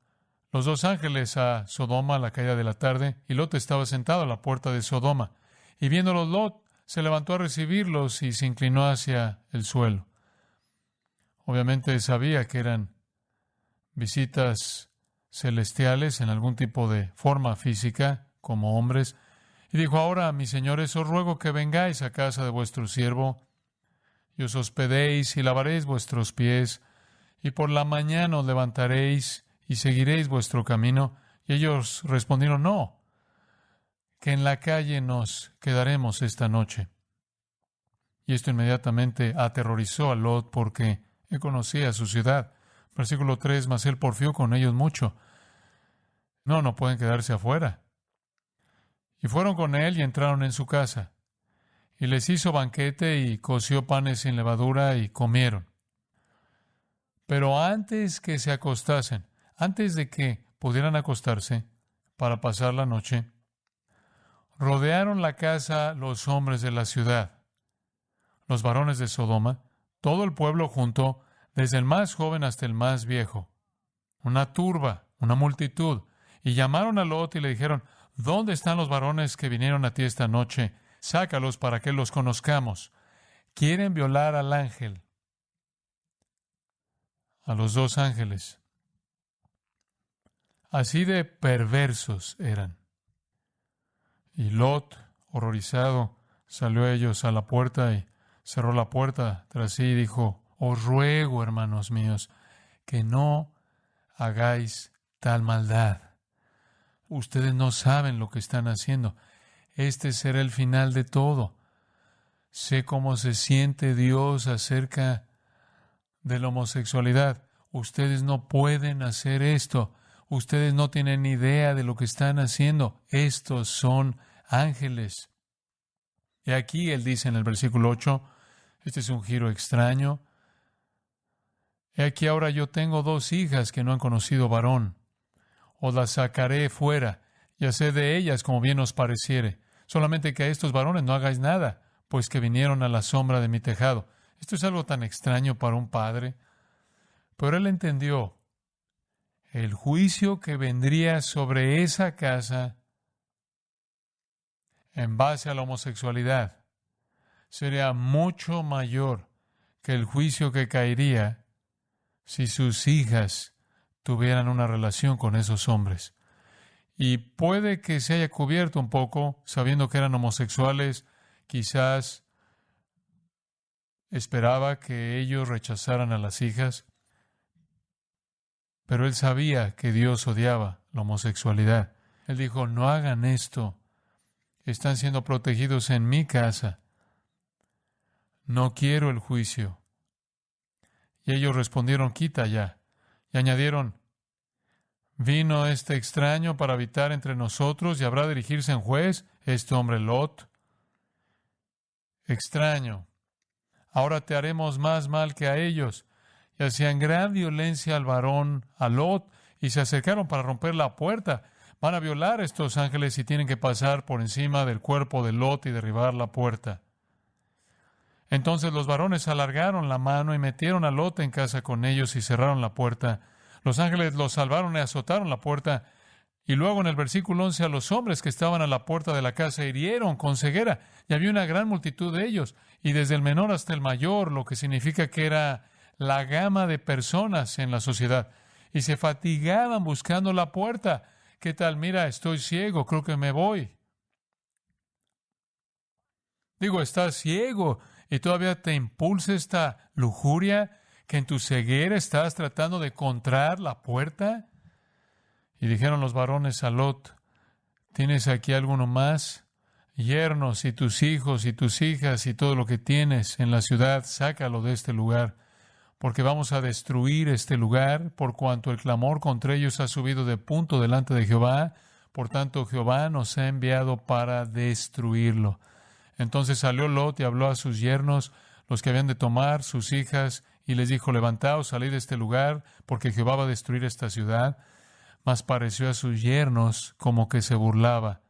los dos ángeles a Sodoma a la caída de la tarde, y Lot estaba sentado a la puerta de Sodoma. Y viéndolos, Lot se levantó a recibirlos y se inclinó hacia el suelo. Obviamente sabía que eran visitas celestiales en algún tipo de forma física, como hombres. Y dijo, ahora, mis señores, os ruego que vengáis a casa de vuestro siervo, y os hospedéis y lavaréis vuestros pies, y por la mañana os levantaréis y seguiréis vuestro camino. Y ellos respondieron, no, que en la calle nos quedaremos esta noche. Y esto inmediatamente aterrorizó a Lot, porque él conocía su ciudad. Versículo 3, mas él porfió con ellos mucho. No pueden quedarse afuera. Y fueron con él y entraron en su casa. Y les hizo banquete y coció panes sin levadura y comieron. Pero antes que se acostasen, antes de que pudieran acostarse para pasar la noche, rodearon la casa los hombres de la ciudad, los varones de Sodoma, todo el pueblo junto, desde el más joven hasta el más viejo. Una turba, una multitud. Y llamaron a Lot y le dijeron: ¿Dónde están los varones que vinieron a ti esta noche? Sácalos para que los conozcamos. Quieren violar al ángel, a los dos ángeles. Así de perversos eran. Y Lot, horrorizado, salió a ellos a la puerta y cerró la puerta tras sí y dijo: Os ruego, hermanos míos, que no hagáis tal maldad. Ustedes no saben lo que están haciendo. Este será el final de todo. Sé cómo se siente Dios acerca de la homosexualidad. Ustedes no pueden hacer esto. Ustedes no tienen ni idea de lo que están haciendo. Estos son ángeles. Y aquí él dice en el versículo 8, este es un giro extraño. He aquí ahora yo tengo 2 hijas que no han conocido varón. Os las sacaré fuera, y haced de ellas como bien os pareciere. Solamente que a estos varones no hagáis nada, pues que vinieron a la sombra de mi tejado. Esto es algo tan extraño para un padre. Pero él entendió el juicio que vendría sobre esa casa en base a la homosexualidad sería mucho mayor que el juicio que caería si sus hijas tuvieran una relación con esos hombres. Y puede que se haya cubierto un poco, sabiendo que eran homosexuales, quizás esperaba que ellos rechazaran a las hijas, pero él sabía que Dios odiaba la homosexualidad. Él dijo: no hagan esto, están siendo protegidos en mi casa, no quiero el juicio. Y ellos respondieron: quita ya. Y añadieron: ¿vino este extraño para habitar entre nosotros y habrá de dirigirse en juez este hombre Lot? Extraño, ahora te haremos más mal que a ellos. Y hacían gran violencia al varón, a Lot, y se acercaron para romper la puerta. Van a violar a estos ángeles y tienen que pasar por encima del cuerpo de Lot y derribar la puerta. Entonces los varones alargaron la mano y metieron a Lot en casa con ellos y cerraron la puerta. Los ángeles los salvaron y azotaron la puerta. Y luego en el versículo 11 a los hombres que estaban a la puerta de la casa hirieron con ceguera. Y había una gran multitud de ellos, y desde el menor hasta el mayor, lo que significa que era la gama de personas en la sociedad. Y se fatigaban buscando la puerta. ¿Qué tal? Mira, estoy ciego, creo que me voy. Digo, estás ciego y todavía te impulsa esta lujuria, que en tu ceguera estás tratando de encontrar la puerta. Y dijeron los varones a Lot: ¿tienes aquí alguno más? Yernos y tus hijos y tus hijas y todo lo que tienes en la ciudad, sácalo de este lugar, porque vamos a destruir este lugar, por cuanto el clamor contra ellos ha subido de punto delante de Jehová. Por tanto, Jehová nos ha enviado para destruirlo. Entonces salió Lot y habló a sus yernos, los que habían de tomar, sus hijas, y les dijo: levantaos, salid de este lugar, porque Jehová va a destruir esta ciudad. Mas pareció a sus yernos como que se burlaba.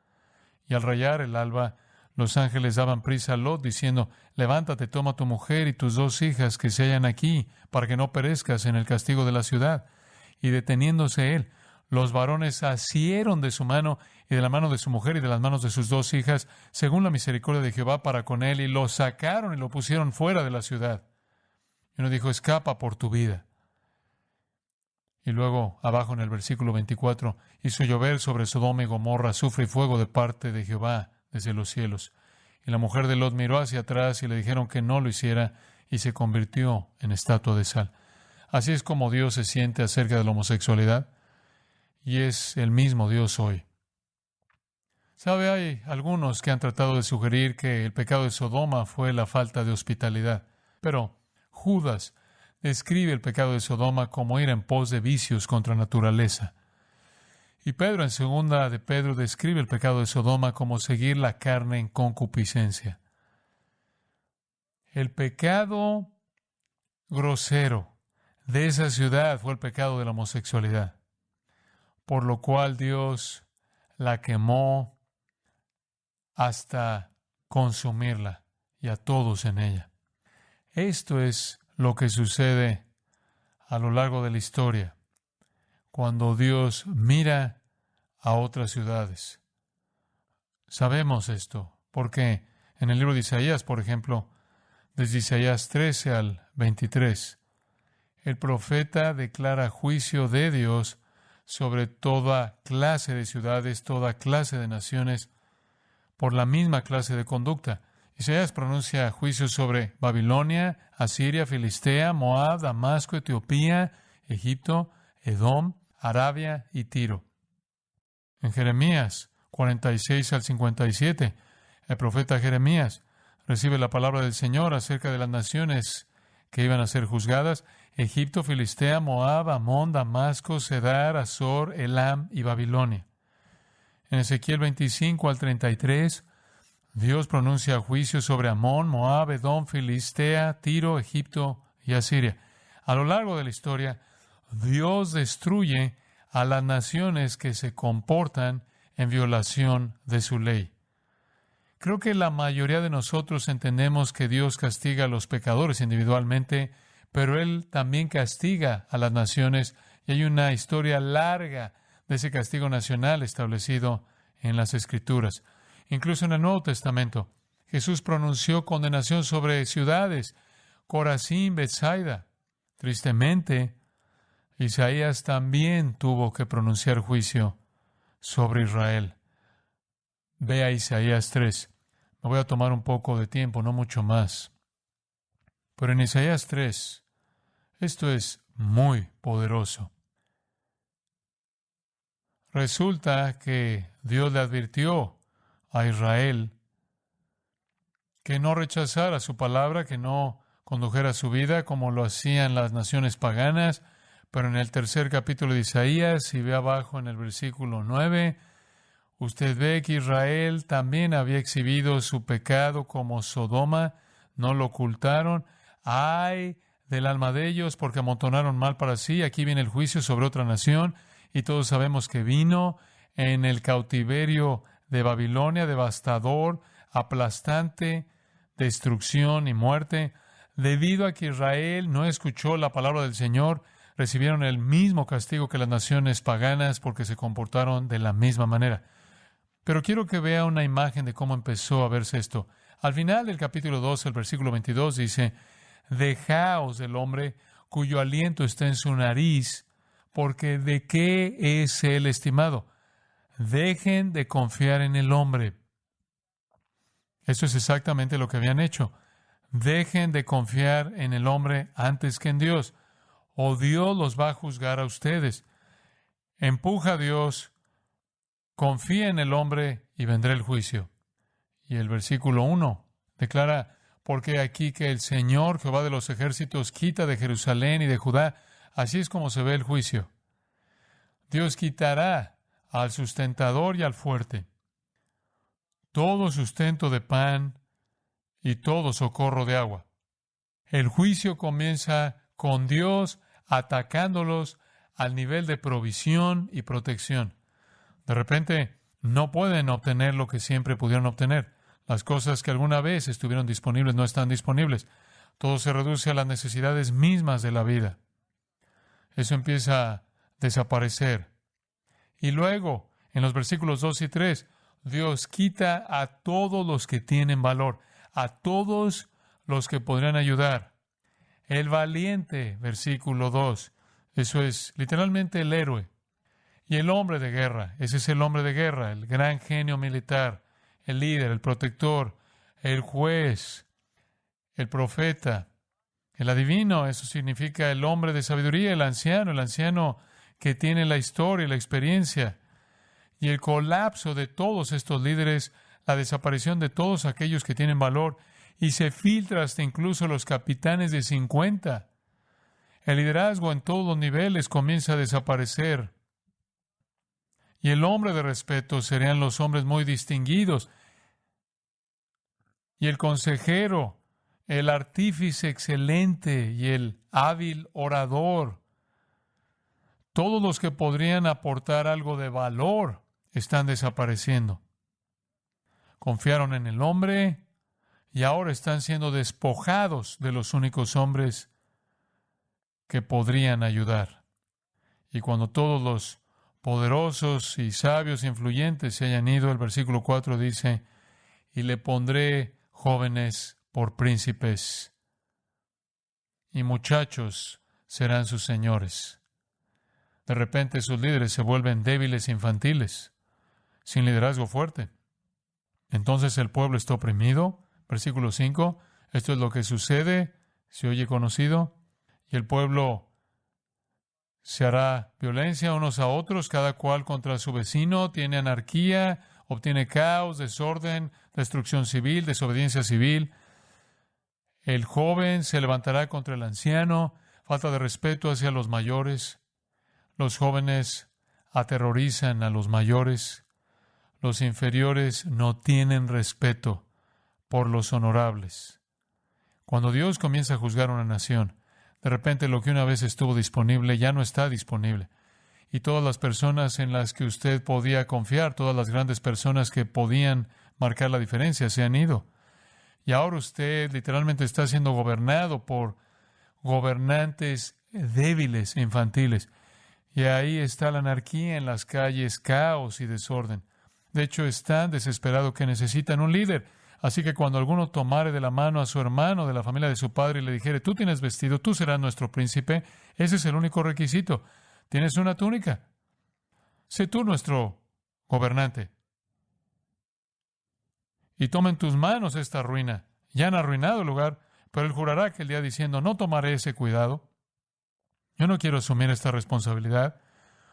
Y al rayar el alba, los ángeles daban prisa a Lot, diciendo: levántate, toma tu mujer y tus 2 hijas que se hallan aquí, para que no perezcas en el castigo de la ciudad. Y deteniéndose él, los varones asieron de su mano y de la mano de su mujer y de las manos de sus 2 hijas, según la misericordia de Jehová para con él, y lo sacaron y lo pusieron fuera de la ciudad. Y uno dijo: escapa por tu vida. Y luego, abajo en el versículo 24, hizo llover sobre Sodoma y Gomorra azufre y fuego de parte de Jehová desde los cielos. Y la mujer de Lot miró hacia atrás y le dijeron que no lo hiciera, y se convirtió en estatua de sal. Así es como Dios se siente acerca de la homosexualidad, y es el mismo Dios hoy. ¿Sabe? Hay algunos que han tratado de sugerir que el pecado de Sodoma fue la falta de hospitalidad, pero Judas describe el pecado de Sodoma como ir en pos de vicios contra naturaleza. Y Pedro, en segunda de Pedro, describe el pecado de Sodoma como seguir la carne en concupiscencia. El pecado grosero de esa ciudad fue el pecado de la homosexualidad, por lo cual Dios la quemó hasta consumirla y a todos en ella. Esto es lo que sucede a lo largo de la historia cuando Dios mira a otras ciudades. Sabemos esto porque en el libro de Isaías, por ejemplo, desde Isaías 13 al 23, el profeta declara juicio de Dios sobre toda clase de ciudades, toda clase de naciones, por la misma clase de conducta. Isaías pronuncia juicios sobre Babilonia, Asiria, Filistea, Moab, Damasco, Etiopía, Egipto, Edom, Arabia y Tiro. En Jeremías 46 al 57, el profeta Jeremías recibe la palabra del Señor acerca de las naciones que iban a ser juzgadas: Egipto, Filistea, Moab, Amón, Damasco, Cedar, Azor, Elam y Babilonia. En Ezequiel 25 al 33, Dios pronuncia juicio sobre Amón, Moab, Edom, Filistea, Tiro, Egipto y Asiria. A lo largo de la historia, Dios destruye a las naciones que se comportan en violación de su ley. Creo que la mayoría de nosotros entendemos que Dios castiga a los pecadores individualmente, pero Él también castiga a las naciones, y hay una historia larga de ese castigo nacional establecido en las Escrituras. Incluso en el Nuevo Testamento, Jesús pronunció condenación sobre ciudades, Corazín, Betsaida. Tristemente, Isaías también tuvo que pronunciar juicio sobre Israel. Ve a Isaías 3. Me voy a tomar un poco de tiempo, no mucho más. Pero en Isaías 3, esto es muy poderoso. Resulta que Dios le advirtió a Israel que no rechazara su palabra, que no condujera su vida como lo hacían las naciones paganas. Pero en el tercer capítulo de Isaías, si ve abajo en el versículo 9, usted ve que Israel también había exhibido su pecado como Sodoma, no lo ocultaron. ¡Ay del alma de ellos, porque amontonaron mal para sí! Aquí viene el juicio sobre otra nación, y todos sabemos que vino en el cautiverio de Babilonia, devastador, aplastante, destrucción y muerte. Debido a que Israel no escuchó la palabra del Señor, recibieron el mismo castigo que las naciones paganas porque se comportaron de la misma manera. Pero quiero que vea una imagen de cómo empezó a verse esto. Al final del capítulo 2, el versículo 22 dice: dejaos del hombre cuyo aliento está en su nariz, porque ¿de qué es él estimado? Dejen de confiar en el hombre. Eso es exactamente lo que habían hecho. Dejen de confiar en el hombre antes que en Dios, o Dios los va a juzgar a ustedes. Empuja a Dios, confía en el hombre y vendrá el juicio. Y el versículo 1 declara: porque aquí que el Señor, Jehová de los ejércitos, quita de Jerusalén y de Judá. Así es como se ve el juicio. Dios quitará al sustentador y al fuerte, todo sustento de pan y todo socorro de agua. El juicio comienza con Dios atacándolos al nivel de provisión y protección. De repente, no pueden obtener lo que siempre pudieron obtener. Las cosas que alguna vez estuvieron disponibles no están disponibles. Todo se reduce a las necesidades mismas de la vida. Eso empieza a desaparecer. Y luego, en los versículos 2 y 3, Dios quita a todos los que tienen valor, a todos los que podrían ayudar. El valiente, versículo 2, eso es literalmente el héroe. Y el hombre de guerra, ese es el hombre de guerra, el gran genio militar, el líder, el protector, el juez, el profeta, el adivino. Eso significa el hombre de sabiduría, el anciano que tiene la historia y la experiencia. Y el colapso de todos estos líderes, la desaparición de todos aquellos que tienen valor, y se filtra hasta incluso los capitanes de 50. El liderazgo en todos los niveles comienza a desaparecer. Y el hombre de respeto serían los hombres muy distinguidos. Y el consejero, el artífice excelente y el hábil orador. Todos los que podrían aportar algo de valor están desapareciendo. Confiaron en el hombre y ahora están siendo despojados de los únicos hombres que podrían ayudar. Y cuando todos los poderosos y sabios e influyentes se hayan ido, el versículo 4 dice, y le pondré jóvenes por príncipes, y muchachos serán sus señores. De repente sus líderes se vuelven débiles e infantiles, sin liderazgo fuerte. Entonces el pueblo está oprimido. Versículo 5, esto es lo que sucede, se oye conocido, y el pueblo se hará violencia unos a otros, cada cual contra su vecino, tiene anarquía, obtiene caos, desorden, destrucción civil, desobediencia civil. El joven se levantará contra el anciano, falta de respeto hacia los mayores. Los jóvenes aterrorizan a los mayores. Los inferiores no tienen respeto por los honorables. Cuando Dios comienza a juzgar una nación, de repente lo que una vez estuvo disponible ya no está disponible. Y todas las personas en las que usted podía confiar, todas las grandes personas que podían marcar la diferencia, se han ido. Y ahora usted literalmente está siendo gobernado por gobernantes débiles e infantiles. Y ahí está la anarquía en las calles, caos y desorden. De hecho, es tan desesperado que necesitan un líder. Así que cuando alguno tomare de la mano a su hermano de la familia de su padre y le dijere, tú tienes vestido, tú serás nuestro príncipe, ese es el único requisito. Tienes una túnica. Sé tú nuestro gobernante. Y toma en tus manos esta ruina. Ya han arruinado el lugar, pero él jurará aquel día diciendo, no tomaré ese cuidado. Yo no quiero asumir esta responsabilidad,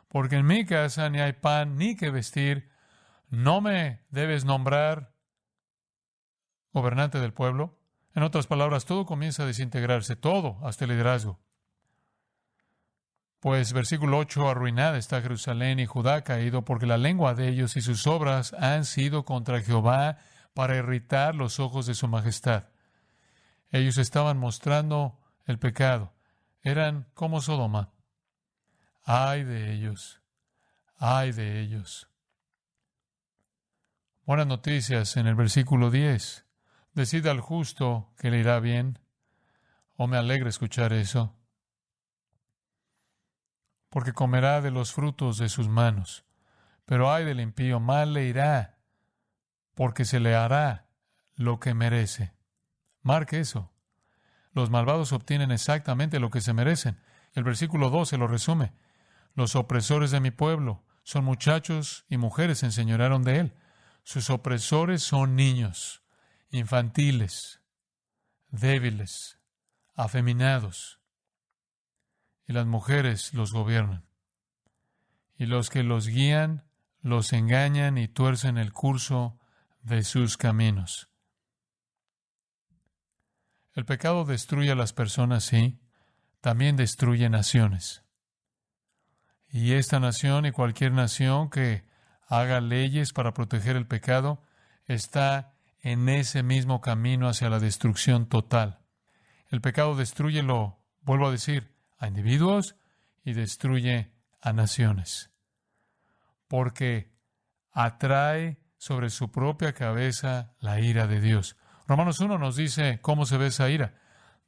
porque en mi casa ni hay pan ni que vestir. No me debes nombrar gobernante del pueblo. En otras palabras, todo comienza a desintegrarse, todo, hasta el liderazgo. Pues versículo 8, arruinada está Jerusalén y Judá ha caído, porque la lengua de ellos y sus obras han sido contra Jehová para irritar los ojos de su majestad. Ellos estaban mostrando el pecado. Eran como Sodoma. ¡Ay de ellos! ¡Ay de ellos! Buenas noticias en el versículo 10. Decida al justo que le irá bien. Oh, me alegra escuchar eso. Porque comerá de los frutos de sus manos. Pero ay del impío, mal le irá, porque se le hará lo que merece. Marque eso. Los malvados obtienen exactamente lo que se merecen. El versículo 12 lo resume. Los opresores de mi pueblo son muchachos y mujeres se enseñorearon de él. Sus opresores son niños, infantiles, débiles, afeminados. Y las mujeres los gobiernan. Y los que los guían, los engañan y tuercen el curso de sus caminos. El pecado destruye a las personas, sí, también destruye naciones. Y esta nación y cualquier nación que haga leyes para proteger el pecado está en ese mismo camino hacia la destrucción total. El pecado destruye, lo vuelvo a decir, a individuos y destruye a naciones. Porque atrae sobre su propia cabeza la ira de Dios. Romanos 1 nos dice cómo se ve esa ira.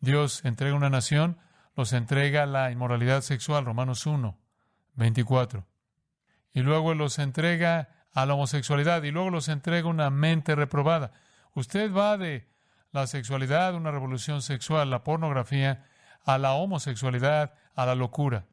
Dios entrega una nación, los entrega a la inmoralidad sexual, Romanos 1, 24. Y luego los entrega a la homosexualidad, y luego los entrega una mente reprobada. Usted va de la sexualidad, una revolución sexual, la pornografía, a la homosexualidad, a la locura.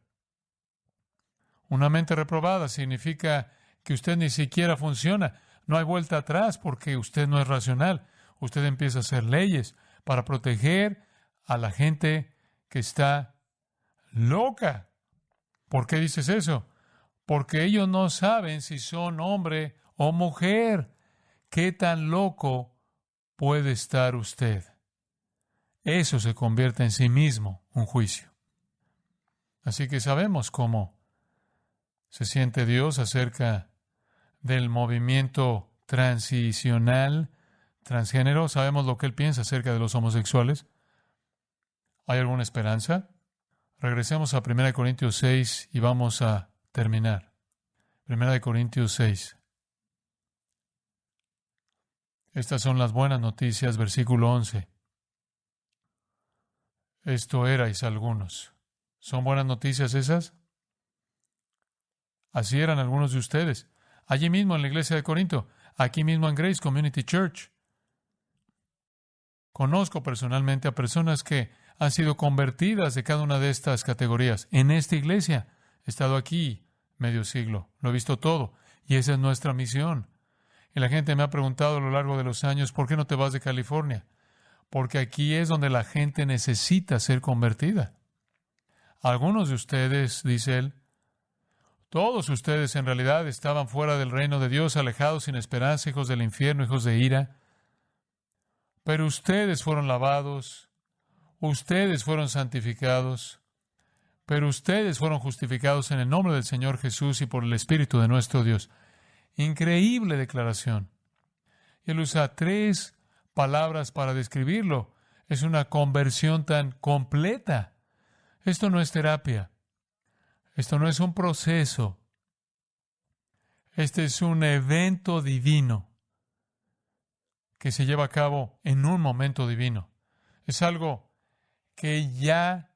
Una mente reprobada significa que usted ni siquiera funciona. No hay vuelta atrás porque usted no es racional. Usted empieza a hacer leyes para proteger a la gente que está loca. ¿Por qué dices eso? Porque ellos no saben si son hombre o mujer. ¿Qué tan loco puede estar usted? Eso se convierte en sí mismo un juicio. Así que sabemos cómo se siente Dios acerca del movimiento transicional, transgénero. Sabemos lo que él piensa acerca de los homosexuales. ¿Hay alguna esperanza? Regresemos a 1 Corintios 6 y vamos a terminar. 1 Corintios 6. Estas son las buenas noticias, versículo 11. Esto erais algunos. ¿Son buenas noticias esas? Así eran algunos de ustedes. Allí mismo en la iglesia de Corinto, aquí mismo en Grace Community Church. Conozco personalmente a personas que han sido convertidas de cada una de estas categorías. En esta iglesia he estado aquí medio siglo, lo he visto todo, y esa es nuestra misión. Y la gente me ha preguntado a lo largo de los años, ¿por qué no te vas de California? Porque aquí es donde la gente necesita ser convertida. Algunos de ustedes, dice él, todos ustedes en realidad estaban fuera del reino de Dios, alejados, sin esperanza, hijos del infierno, hijos de ira. Pero ustedes fueron lavados, ustedes fueron santificados, pero ustedes fueron justificados en el nombre del Señor Jesús y por el Espíritu de nuestro Dios. Increíble declaración. Él usa 3 palabras para describirlo. Es una conversión tan completa. Esto no es terapia. Esto no es un proceso. Este es un evento divino que se lleva a cabo en un momento divino. Es algo que ya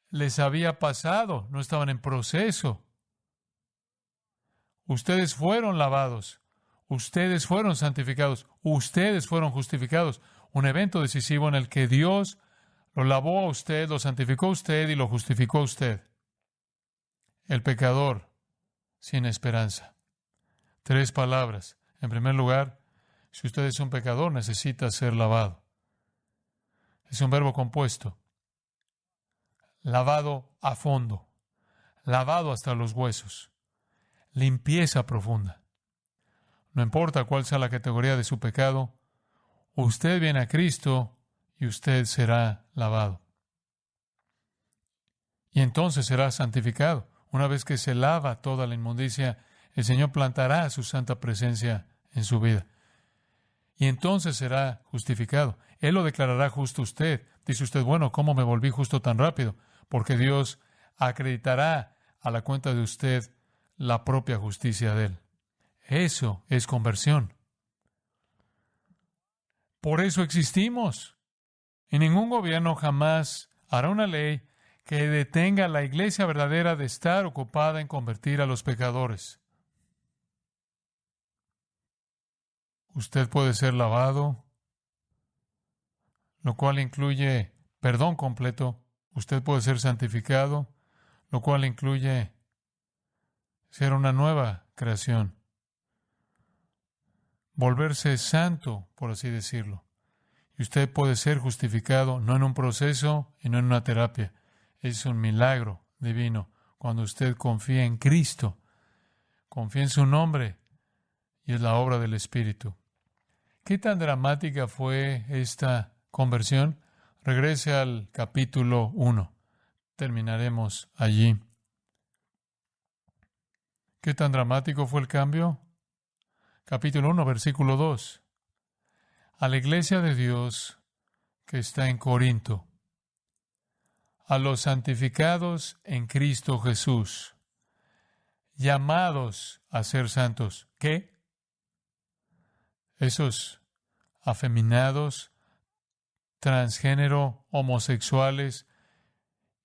les había pasado, no estaban en proceso. Ustedes fueron lavados, ustedes fueron santificados, ustedes fueron justificados. Un evento decisivo en el que Dios lo lavó a usted, lo santificó a usted y lo justificó a usted. El pecador sin esperanza. 3 palabras. En primer lugar, si usted es un pecador, necesita ser lavado. Es un verbo compuesto. Lavado a fondo. Lavado hasta los huesos. Limpieza profunda. No importa cuál sea la categoría de su pecado, usted viene a Cristo y usted será lavado. Y entonces será santificado. Una vez que se lava toda la inmundicia, el Señor plantará su santa presencia en su vida. Y entonces será justificado. Él lo declarará justo a usted. Dice usted, bueno, ¿cómo me volví justo tan rápido? Porque Dios acreditará a la cuenta de usted la propia justicia de Él. Eso es conversión. Por eso existimos. Y ningún gobierno jamás hará una ley que detenga a la iglesia verdadera de estar ocupada en convertir a los pecadores. Usted puede ser lavado, lo cual incluye perdón completo. Usted puede ser santificado, lo cual incluye ser una nueva creación. Volverse santo, por así decirlo. Y usted puede ser justificado no en un proceso y no en una terapia. Es un milagro divino cuando usted confía en Cristo, confía en su nombre y es la obra del Espíritu. ¿Qué tan dramática fue esta conversión? Regrese al capítulo 1. Terminaremos allí. ¿Qué tan dramático fue el cambio? Capítulo 1, versículo 2. A la iglesia de Dios que está en Corinto, a los santificados en Cristo Jesús, llamados a ser santos. ¿Qué? Esos afeminados, transgénero, homosexuales,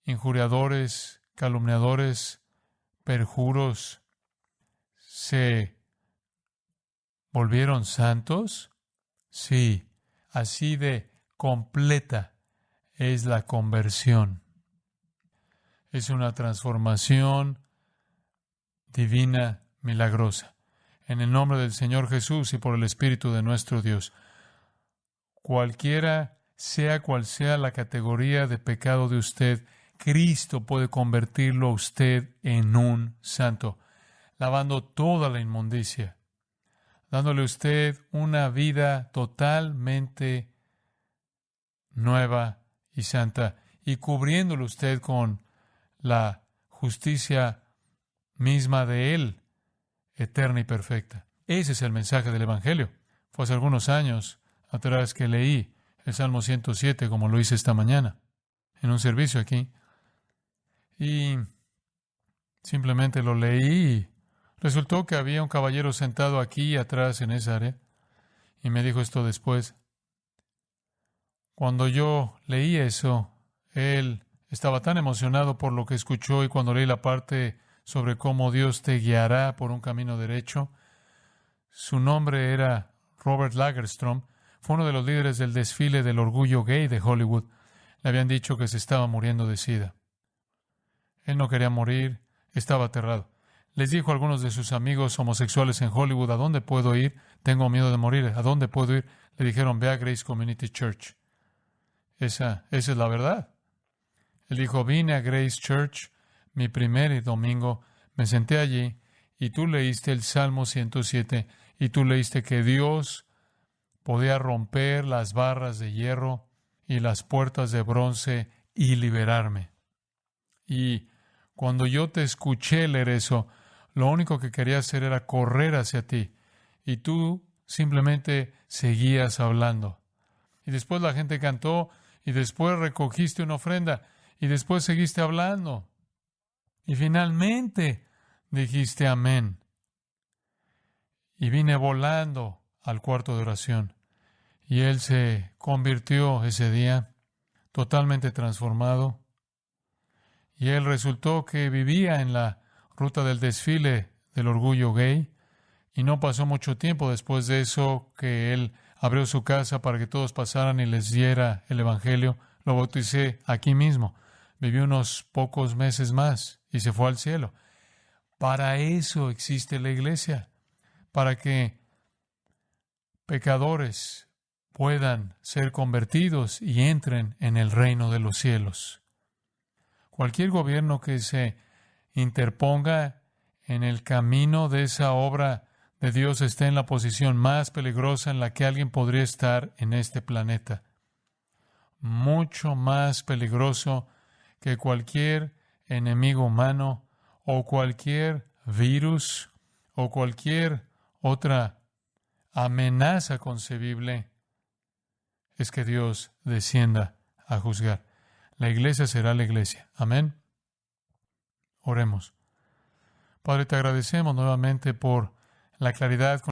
injuriadores, calumniadores, perjuros, ¿se volvieron santos? Sí, así de completa es la conversión. Es una transformación divina, milagrosa. En el nombre del Señor Jesús y por el Espíritu de nuestro Dios. Cualquiera sea cual sea la categoría de pecado de usted, Cristo puede convertirlo a usted en un santo, lavando toda la inmundicia, dándole a usted una vida totalmente nueva y santa, y cubriéndolo usted con la justicia misma de Él. eterna y perfecta. Ese es el mensaje del Evangelio. Fue hace algunos años atrás que leí el Salmo 107, como lo hice esta mañana, en un servicio aquí. Y simplemente lo leí y resultó que había un caballero sentado aquí atrás en esa área. Y me dijo esto después. Cuando yo leí eso, él estaba tan emocionado por lo que escuchó, y cuando leí la parte sobre cómo Dios te guiará por un camino derecho, su nombre era Robert Lagerstrom, fue uno de los líderes del desfile del orgullo gay de Hollywood. Le habían dicho que se estaba muriendo de SIDA. Él no quería morir, estaba aterrado. Les dijo a algunos de sus amigos homosexuales en Hollywood: ¿a dónde puedo ir? Tengo miedo de morir. ¿A dónde puedo ir? Le dijeron: ve a Grace Community Church. Esa es la verdad. Él dijo: vine a Grace Church mi primer domingo, me senté allí, y tú leíste el Salmo 107, y tú leíste que Dios podía romper las barras de hierro y las puertas de bronce y liberarme. Y cuando yo te escuché leer eso, lo único que quería hacer era correr hacia ti, y tú simplemente seguías hablando. Y después la gente cantó, y después recogiste una ofrenda, y después seguiste hablando. Y finalmente dijiste amén. Y vine volando al cuarto de oración. Y él se convirtió ese día totalmente transformado. Y él resultó que vivía en la ruta del desfile del orgullo gay. Y no pasó mucho tiempo después de eso que él abrió su casa para que todos pasaran y les diera el Evangelio. Lo bauticé aquí mismo. Vivió unos pocos meses más y se fue al cielo. Para eso existe la iglesia, para que pecadores puedan ser convertidos y entren en el reino de los cielos. Cualquier gobierno que se interponga en el camino de esa obra de Dios está en la posición más peligrosa en la que alguien podría estar en este planeta. Mucho más peligroso que cualquier enemigo humano o cualquier virus o cualquier otra amenaza concebible es que Dios descienda a juzgar. La iglesia será la iglesia. Amén. Oremos. Padre, te agradecemos nuevamente por la claridad con